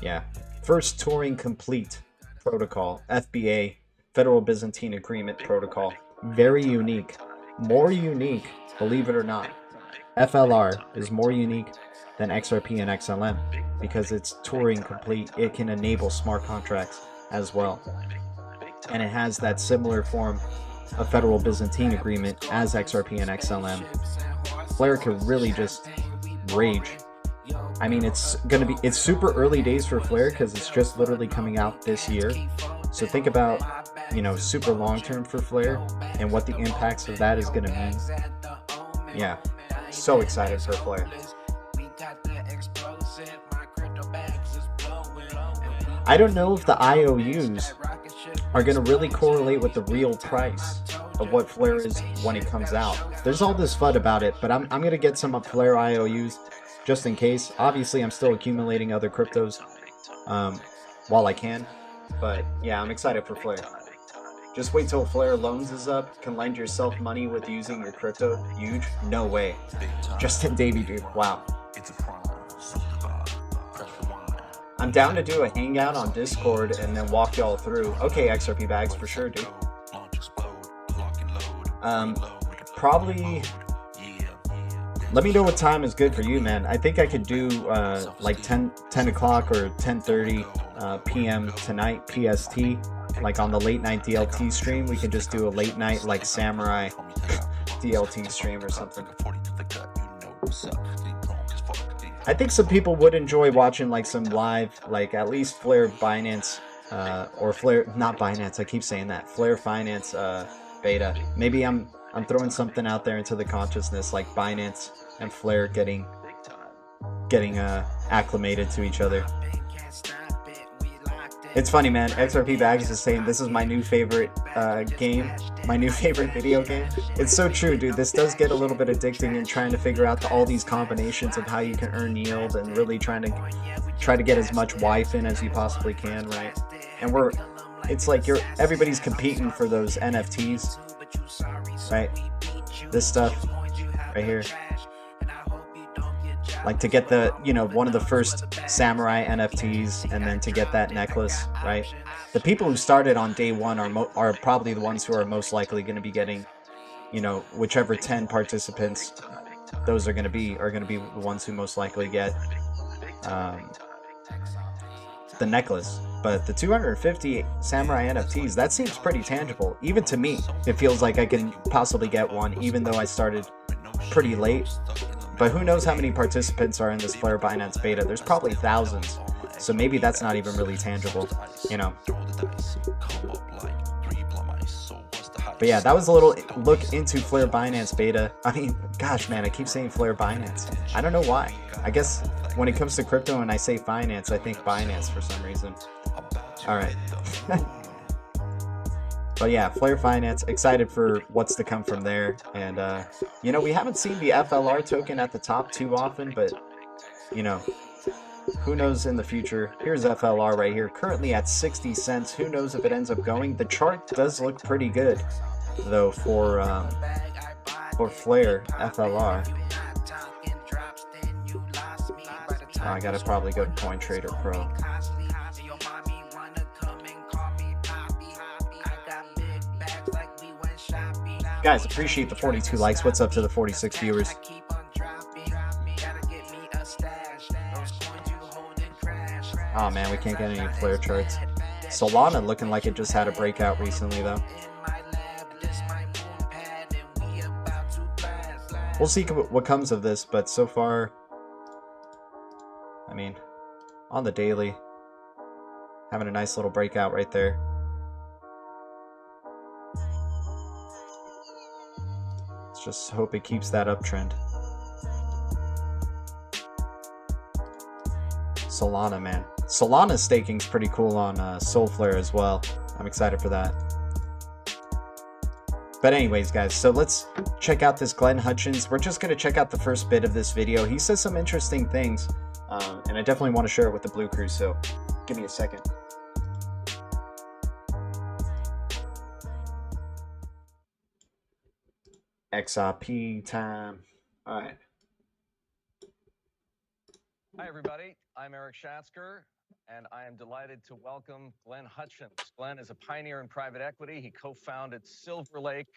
Yeah. First Turing complete protocol, FBA, Federal Byzantine Agreement protocol. Very unique. More unique, believe it or not. FLR is more unique than XRP and XLM because it's Turing complete. It can enable smart contracts as well. And it has that similar form of Federal Byzantine Agreement as XRP and XLM. Flare could really just rage. I mean, it's super early days for Flare because it's just literally coming out this year. So think about, you know, super long term for Flare and what the impacts of that is going to mean. Yeah, so excited for Flare. I don't know if the IOUs are going to really correlate with the real price of what Flare is when it comes out. There's all this FUD about it, but I'm going to get some of Flare IOUs just in case. Obviously, I'm still accumulating other cryptos while I can. But yeah, I'm excited for Flare. Just wait till Flare Loans is up. Can lend yourself money with using your crypto. Huge? No way. Justin Davey, dude. Wow. I'm down to do a hangout on Discord and then walk y'all through. Okay, XRP bags for sure, dude. Probably... Let me know what time is good for you, man. I think I could do like 10 o'clock or 10:30 p.m. tonight, PST. Like on the late night DLT stream, we can just do a late night like Samurai DLT stream or something. I think some people would enjoy watching like some live, like at least Flare Binance or Flare, not Binance, I keep saying that, Flare Finance beta. Maybe I'm throwing something out there into the consciousness like Binance and Flare getting acclimated to each other. It's funny, man. XRP Bags is saying this is my new favorite game, my new favorite video game. It's so true, dude. This does get a little bit addicting and trying to figure out all these combinations of how you can earn yield and really try to get as much YFIN as you possibly can, right? And it's like everybody's competing for those NFTs, right? This stuff right here. Like to get the, you know, one of the first Samurai NFTs and then to get that necklace, right? The people who started on day one are probably the ones who are most likely going to be getting, you know, whichever 10 participants those are going to be the ones who most likely get the necklace. But the 250 Samurai NFTs, that seems pretty tangible. Even to me, it feels like I can possibly get one, even though I started pretty late. But who knows how many participants are in this Flare Binance beta? There's probably thousands. So maybe that's not even really tangible, you know. But yeah, that was a little look into Flare Binance beta. I mean, gosh, man, I keep saying Flare Binance. I don't know why. I guess when it comes to crypto and I say finance, I think Binance for some reason. All right. But yeah, Flare Finance, excited for what's to come from there. And, you know, we haven't seen the FLR token at the top too often, but, you know, who knows in the future. Here's FLR right here, currently at 60 cents. Who knows if it ends up going. The chart does look pretty good, though, for Flare FLR. Oh, I gotta probably go to CoinTrader Pro. Guys, appreciate the 42 likes. What's up to the 46 viewers? Oh man, we can't get any flare charts. Solana looking like it just had a breakout recently though. We'll see what comes of this, but so far, I mean, on the daily, having a nice little breakout right there. Let's just hope it keeps that uptrend. Solana, man. Solana staking's pretty cool on Solflare as well. I'm excited for that. But anyways, guys, so let's check out this Glenn Hutchins. We're just going to check out the first bit of this video. He says some interesting things, and I definitely want to share it with the Blue Crew, so give me a second. XRP time. All right. Hi, everybody. I'm Eric Schatzker, and I am delighted to welcome Glenn Hutchins. Glenn is a pioneer in private equity. He co-founded Silver Lake.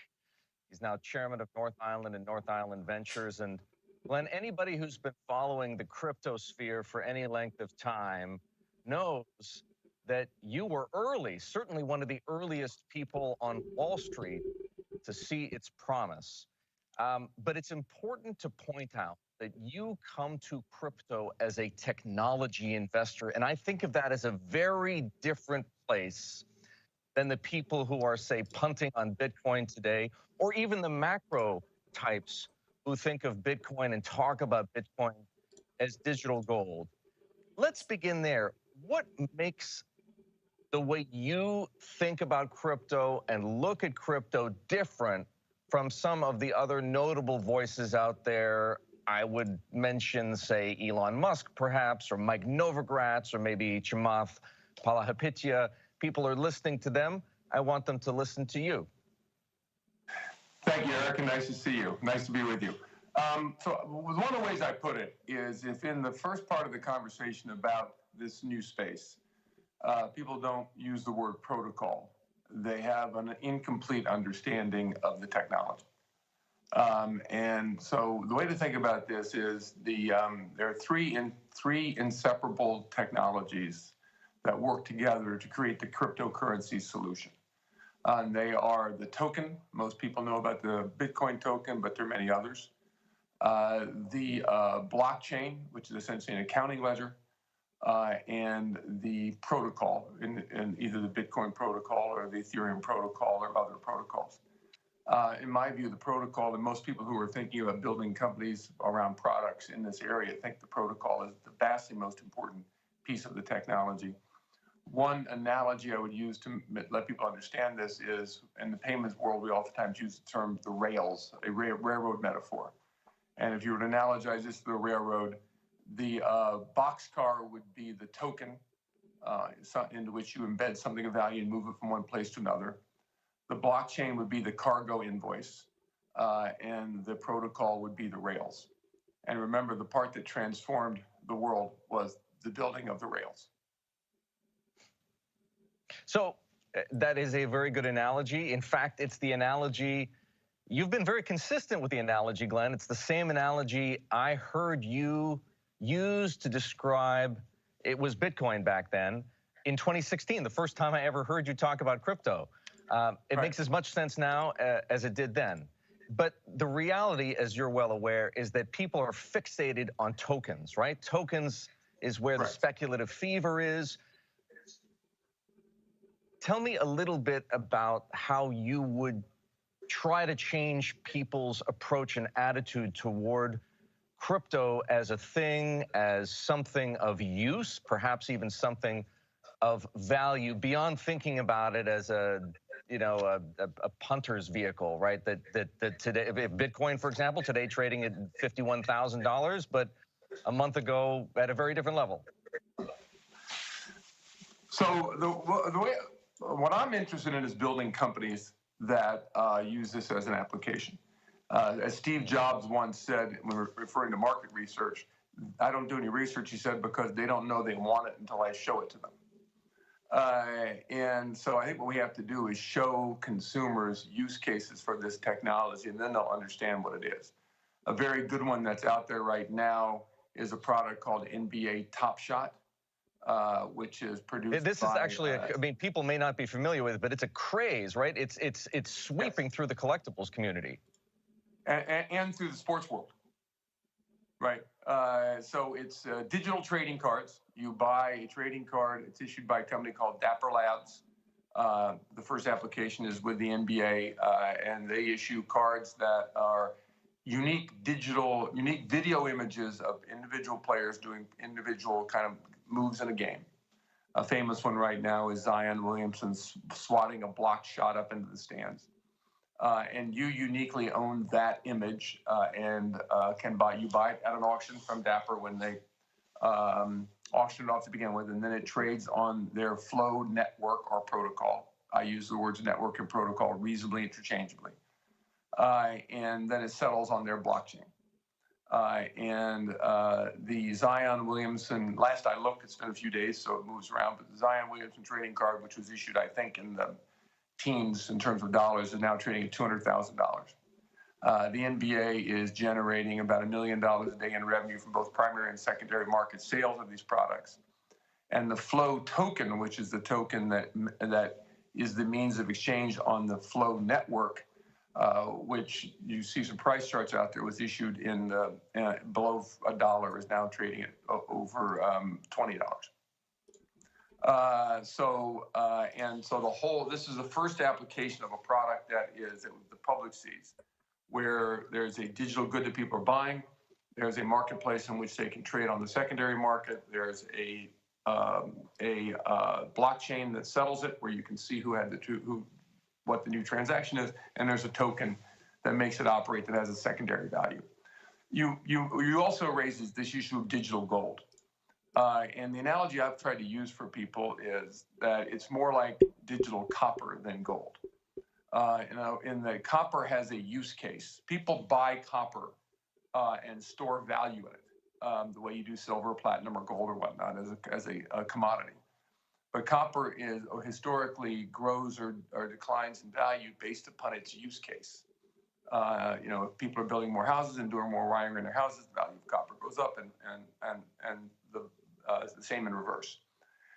He's now chairman of North Island and North Island Ventures. And Glenn, anybody who's been following the crypto sphere for any length of time knows that you were early, certainly one of the earliest people on Wall Street to see its promise. But it's important to point out that you come to crypto as a technology investor. And I think of that as a very different place than the people who are, say, punting on Bitcoin today, or even the macro types who think of Bitcoin and talk about Bitcoin as digital gold. Let's begin there. What makes the way you think about crypto and look at crypto different from some of the other notable voices out there? I would mention, say, Elon Musk, perhaps, or Mike Novogratz, or maybe Chamath Palihapitiya. People are listening to them. I want them to listen to you. Thank you, Eric, and nice to see you. Nice to be with you. So one of the ways I put it is, if in the first part of the conversation about this new space, people don't use the word protocol. They have an incomplete understanding of the technology. And so the way to think about this is there are three inseparable technologies that work together to create the cryptocurrency solution. They are the token. Most people know about the Bitcoin token, but there are many others. The blockchain, which is essentially an accounting ledger, and the protocol, in either the Bitcoin protocol or the Ethereum protocol or other protocols. In my view, the protocol, and most people who are thinking about building companies around products in this area think the protocol is the vastly most important piece of the technology. One analogy I would use to let people understand this is, in the payments world, we oftentimes use the term the rails, a railroad metaphor. And if you were to analogize this to the railroad, the boxcar would be the token into which you embed something of value and move it from one place to another. The blockchain would be the cargo invoice, and the protocol would be the rails. And remember, the part that transformed the world was the building of the rails. So that is a very good analogy. In fact, it's the analogy, you've been very consistent with the analogy, Glenn. It's the same analogy I heard you use to describe, it was Bitcoin back then, in 2016, the first time I ever heard you talk about crypto. It makes as much sense now as it did then. But the reality, as you're well aware, is that people are fixated on tokens, right? Tokens is where the speculative fever is. Tell me a little bit about how you would try to change people's approach and attitude toward crypto as a thing, as something of use, perhaps even something of value, beyond thinking about it as a punter's vehicle, right? That today, if Bitcoin, for example, today trading at $51,000, but a month ago at a very different level. So the way, what I'm interested in is building companies that use this as an application. As Steve Jobs once said, when we're referring to market research, I don't do any research, he said, because they don't know they want it until I show it to them. And so I think what we have to do is show consumers use cases for this technology, and then they'll understand what it is. A very good one that's out there right now is a product called NBA Top Shot, which is produced This by, is actually, I mean, people may not be familiar with it, but it's a craze, right? It's sweeping through the collectibles community. And through the sports world. Right. So it's digital trading cards. You buy a trading card. It's issued by a company called Dapper Labs. The first application is with the NBA, and they issue cards that are unique video images of individual players doing individual kind of moves in a game. A famous one right now is Zion Williamson swatting a blocked shot up into the stands. And you uniquely own that image and can buy it at an auction from Dapper when they auction it off to begin with, and then it trades on their Flow network or protocol. I use the words network and protocol reasonably interchangeably. And then it settles on their blockchain. The Zion Williamson, last I looked, it's been a few days, so it moves around, but the Zion Williamson trading card, which was issued, I think, in the teens in terms of dollars, is now trading at $200,000. The NBA is generating about $1 million a day in revenue from both primary and secondary market sales of these products. And the Flow token, which is the token that is the means of exchange on the Flow network, which you see some price charts out there, was issued in below $1, is now trading at over $20. This is the first application of a product that the public sees, where there's a digital good that people are buying. There's a marketplace in which they can trade on the secondary market. There's a blockchain that settles it, where you can see what the new transaction is, and there's a token that makes it operate that has a secondary value. You also raises this issue of digital gold. And the analogy I've tried to use for people is that it's more like digital copper than gold. In the copper has a use case. People buy copper and store value in it, the way you do silver, platinum, or gold, or whatnot, as a commodity. But copper historically grows or declines in value based upon its use case. If people are building more houses and doing more wiring in their houses, the value of copper goes up, and the same in reverse.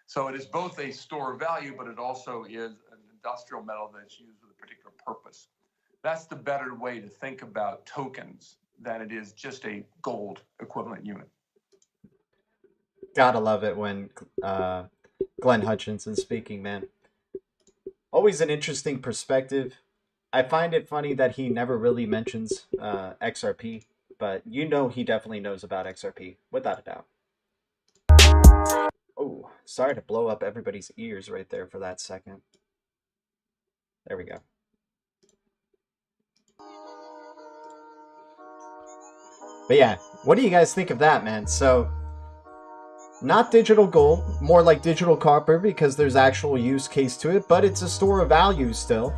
So it is both a store of value, but it also is an industrial metal that's used with a particular purpose. That's the better way to think about tokens than it is just a gold equivalent unit. Gotta love it when Glenn Hutchinson's speaking, man. Always an interesting perspective. I find it funny that he never really mentions XRP, but he definitely knows about XRP, without a doubt. Oh, sorry to blow up everybody's ears right there for that second. There we go. But yeah, what do you guys think of that, man? So, not digital gold, more like digital copper, because there's actual use case to it, but it's a store of value still.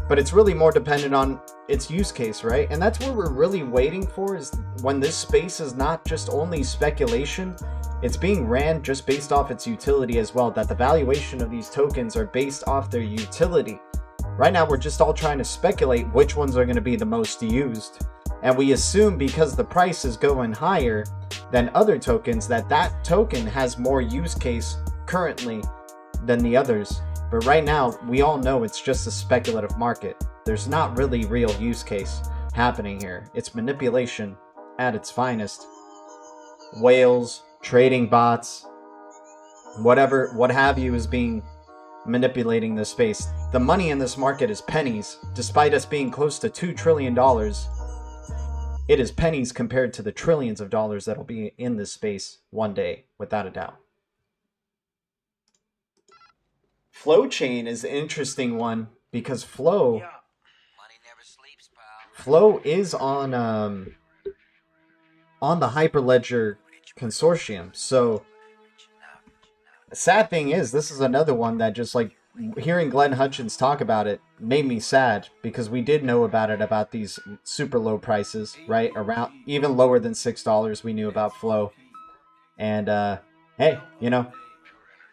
But it's really more dependent on its use case, right? And that's what we're really waiting for, is when this space is not just only speculation, it's being ran just based off its utility as well, that the valuation of these tokens are based off their utility. Right now, we're just all trying to speculate which ones are going to be the most used. And we assume because the price is going higher than other tokens, that token has more use case currently than the others. But right now, we all know it's just a speculative market. There's not really real use case happening here. It's manipulation at its finest. Whales, trading bots, what have you, is being manipulating this space. The money in this market is pennies. Despite us being close to $2 trillion, it is pennies compared to the trillions of dollars that'll be in this space one day, without a doubt. Flow chain is an interesting one because Flow is on the Hyperledger consortium. So the sad thing is, this is another one that just, like, hearing Glenn Hutchins talk about it made me sad, because we did know about these super low prices, right? Around even lower than $6 we knew about Flow. And hey,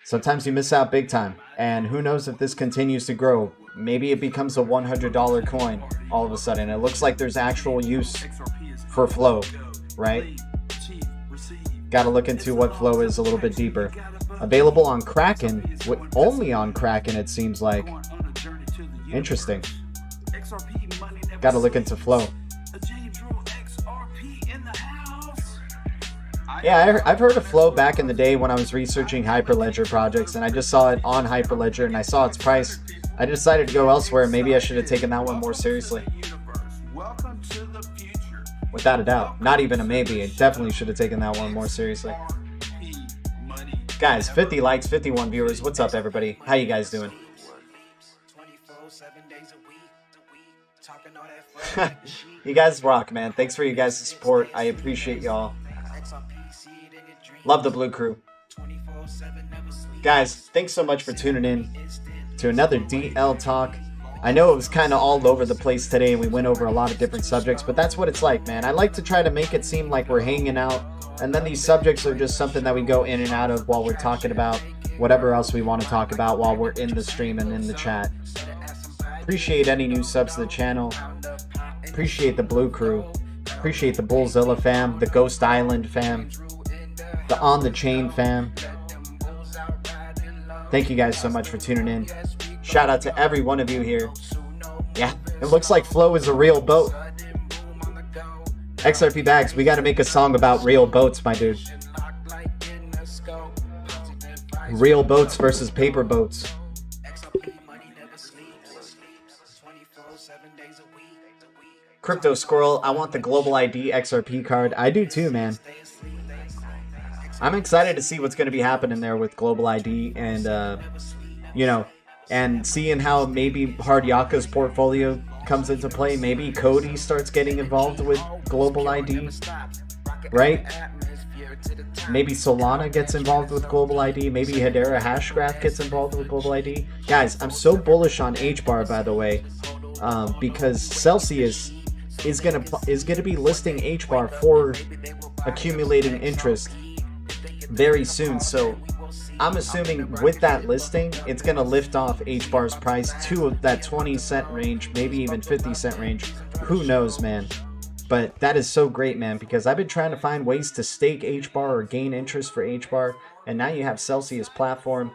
Sometimes you miss out big time. And who knows if this continues to grow. Maybe it becomes a $100 coin all of a sudden. It looks like there's actual use for flow, right? Got to look into what flow is a little bit deeper. Available on Kraken, only on Kraken it seems like. Interesting. Got to look into flow. Yeah, I've heard of flow back in the day when I was researching Hyperledger projects, and I just saw it on Hyperledger and I saw its price. I decided to go elsewhere. Maybe I should have taken that one more seriously. Without a doubt. Not even a maybe. I definitely should have taken that one more seriously. Guys, 50 likes, 51 viewers. What's up, everybody? How you guys doing? You guys rock, man. Thanks for you guys' support. I appreciate y'all. Love the Blue Crew. Guys, thanks so much for tuning in to another DL Talk. I know it was kind of all over the place today and we went over a lot of different subjects, but that's what it's like, man. I like to try to make it seem like we're hanging out, and then these subjects are just something that we go in and out of while we're talking about whatever else we want to talk about while we're in the stream and in the chat. Appreciate any new subs to the channel. Appreciate the Blue Crew. Appreciate the Bullzilla fam, the Ghost Island fam, the On the Chain fam. Thank you guys so much for tuning in. Shout out to every one of you here. Yeah, it looks like flow is a real boat. XRP Bags, we got to make a song about real boats, my dude. Real boats versus paper boats. Crypto Squirrel, I want the Global ID XRP card. I do too, man. I'm excited to see what's going to be happening there with Global ID and, you know, and seeing how maybe Hard Yaka's portfolio comes into play. Maybe COTI starts getting involved with Global ID, right? Maybe Solana gets involved with Global ID. Maybe Hedera Hashgraph gets involved with Global ID. Guys, I'm so bullish on HBAR, by the way, because Celsius is gonna be listing HBAR for accumulating interest very soon. So I'm assuming with that listing, it's going to lift off HBAR's price to that 20-cent range, maybe even 50-cent range. Who knows, man? But that is so great, man, because I've been trying to find ways to stake HBAR or gain interest for HBAR, and now you have Celsius platform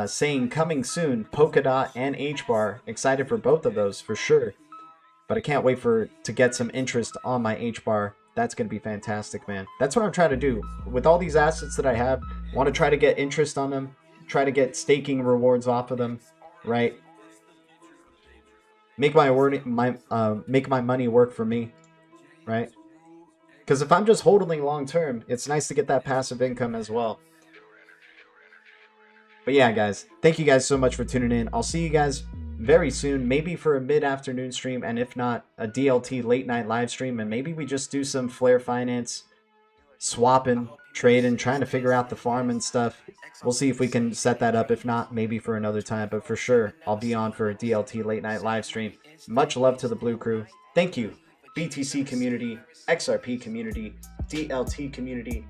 saying coming soon, Polkadot and HBAR. Excited for both of those for sure. But I can't wait to get some interest on my HBAR. That's going to be fantastic, man. That's what I'm trying to do. With all these assets that I have, I want to try to get interest on them, try to get staking rewards off of them, right? Make my money work for me, right? Because if I'm just holding long term, it's nice to get that passive income as well. But yeah, guys, thank you guys so much for tuning in. I'll see you guys very soon, maybe for a mid-afternoon stream, and if not, a DLT late night live stream, and maybe we just do some Flare Finance swapping, trading, trying to figure out the farm and stuff. We'll see if we can set that up. If not, maybe for another time, but for sure I'll be on for a DLT late night live stream. Much love to the Blue Crew. Thank you, BTC community, XRP community, DLT community,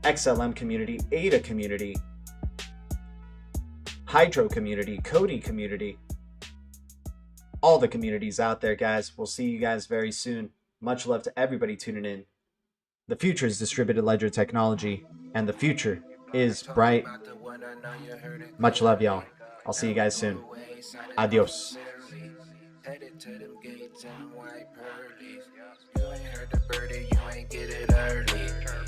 XLM community, ADA community, Hydro community, COTI community, all the communities out there, guys. We'll see you guys very soon. Much love to everybody tuning in. The future is distributed ledger technology, and the future is bright. Much love, y'all. I'll see you guys soon. Adios.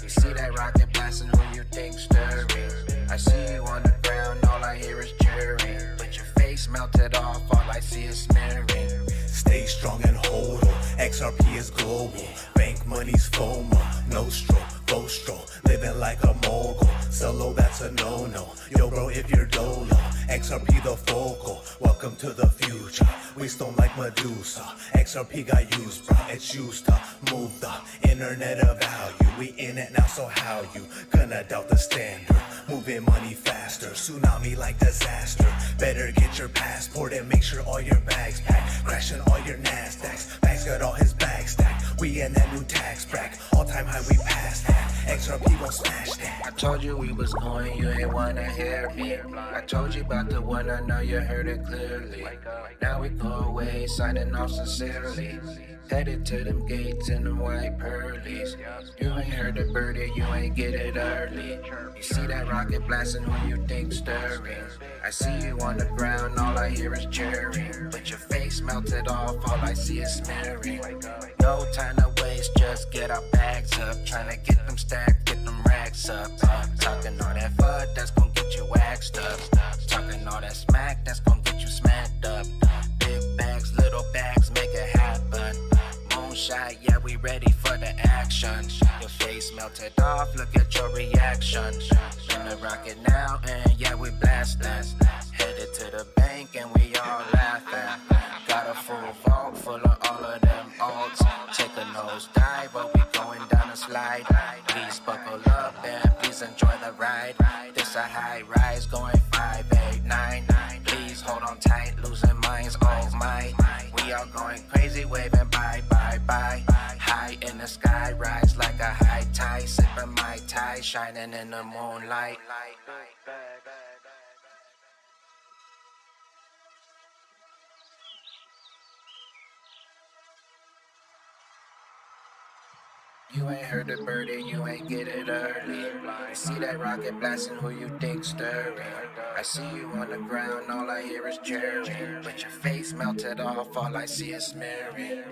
See that rocket blasting, who you think stirring? I see you on the ground, all I hear is cheering. But your face melted off, all I see is smearing. Stay strong and hold on, XRP is global. Bank money's FOMO, no stroke, go stroke. Living like a mogul, solo that's a no-no. Yo bro, if you're dolo, XRP the focal. Welcome to the future, we stone like Medusa. XRP got used, bro, it's used to move the internet of value. We in it now, so how you gonna doubt the standard? Moving money faster, tsunami like disaster. Better get your passport and make sure all your bags packed. Crashing all your NASDAQs, bags got all his bags stacked. We in that new tax bracket, all-time high, we passed that. XRP gon' smash that. I told you we was going, you ain't wanna hear me. I told you about the one, I know you heard it clearly. Now we go away, signing off sincerely. Headed to them gates in them white pearlies. You ain't heard the birdie, you ain't get it early. You see that rocket blasting, who you think stirring? I see you on the ground, all I hear is cheering. But your face melted off, all I see is smearing. No time to waste, just get our bags up. Tryna get them stacked, get them racks up. Talking all that FUD, that's gon' get you waxed up. Talking all that smack, that's gon' get you smacked up. Big bags, little bags, make it happen. Moonshot, yeah, we ready for the action. Your face melted off, look at your reaction. In the rocket now, and yeah, we blasting. Headed to the bank, and we all laughing. Got a full vault full of all of them alts. Take a nose dive, but we going down a slide. Please buckle up and please enjoy the ride. This a high rise going 589. Please hold on tight, losing minds, oh my. We all going crazy, waving bye, bye, bye. High in the sky, rise like a high tide. Sipping my tie, shining in the moonlight. You ain't heard the birdie, you ain't get it early. You see that rocket blasting, who you think stirring? I see you on the ground, all I hear is cheering. But your face melted off, all I see is smearing.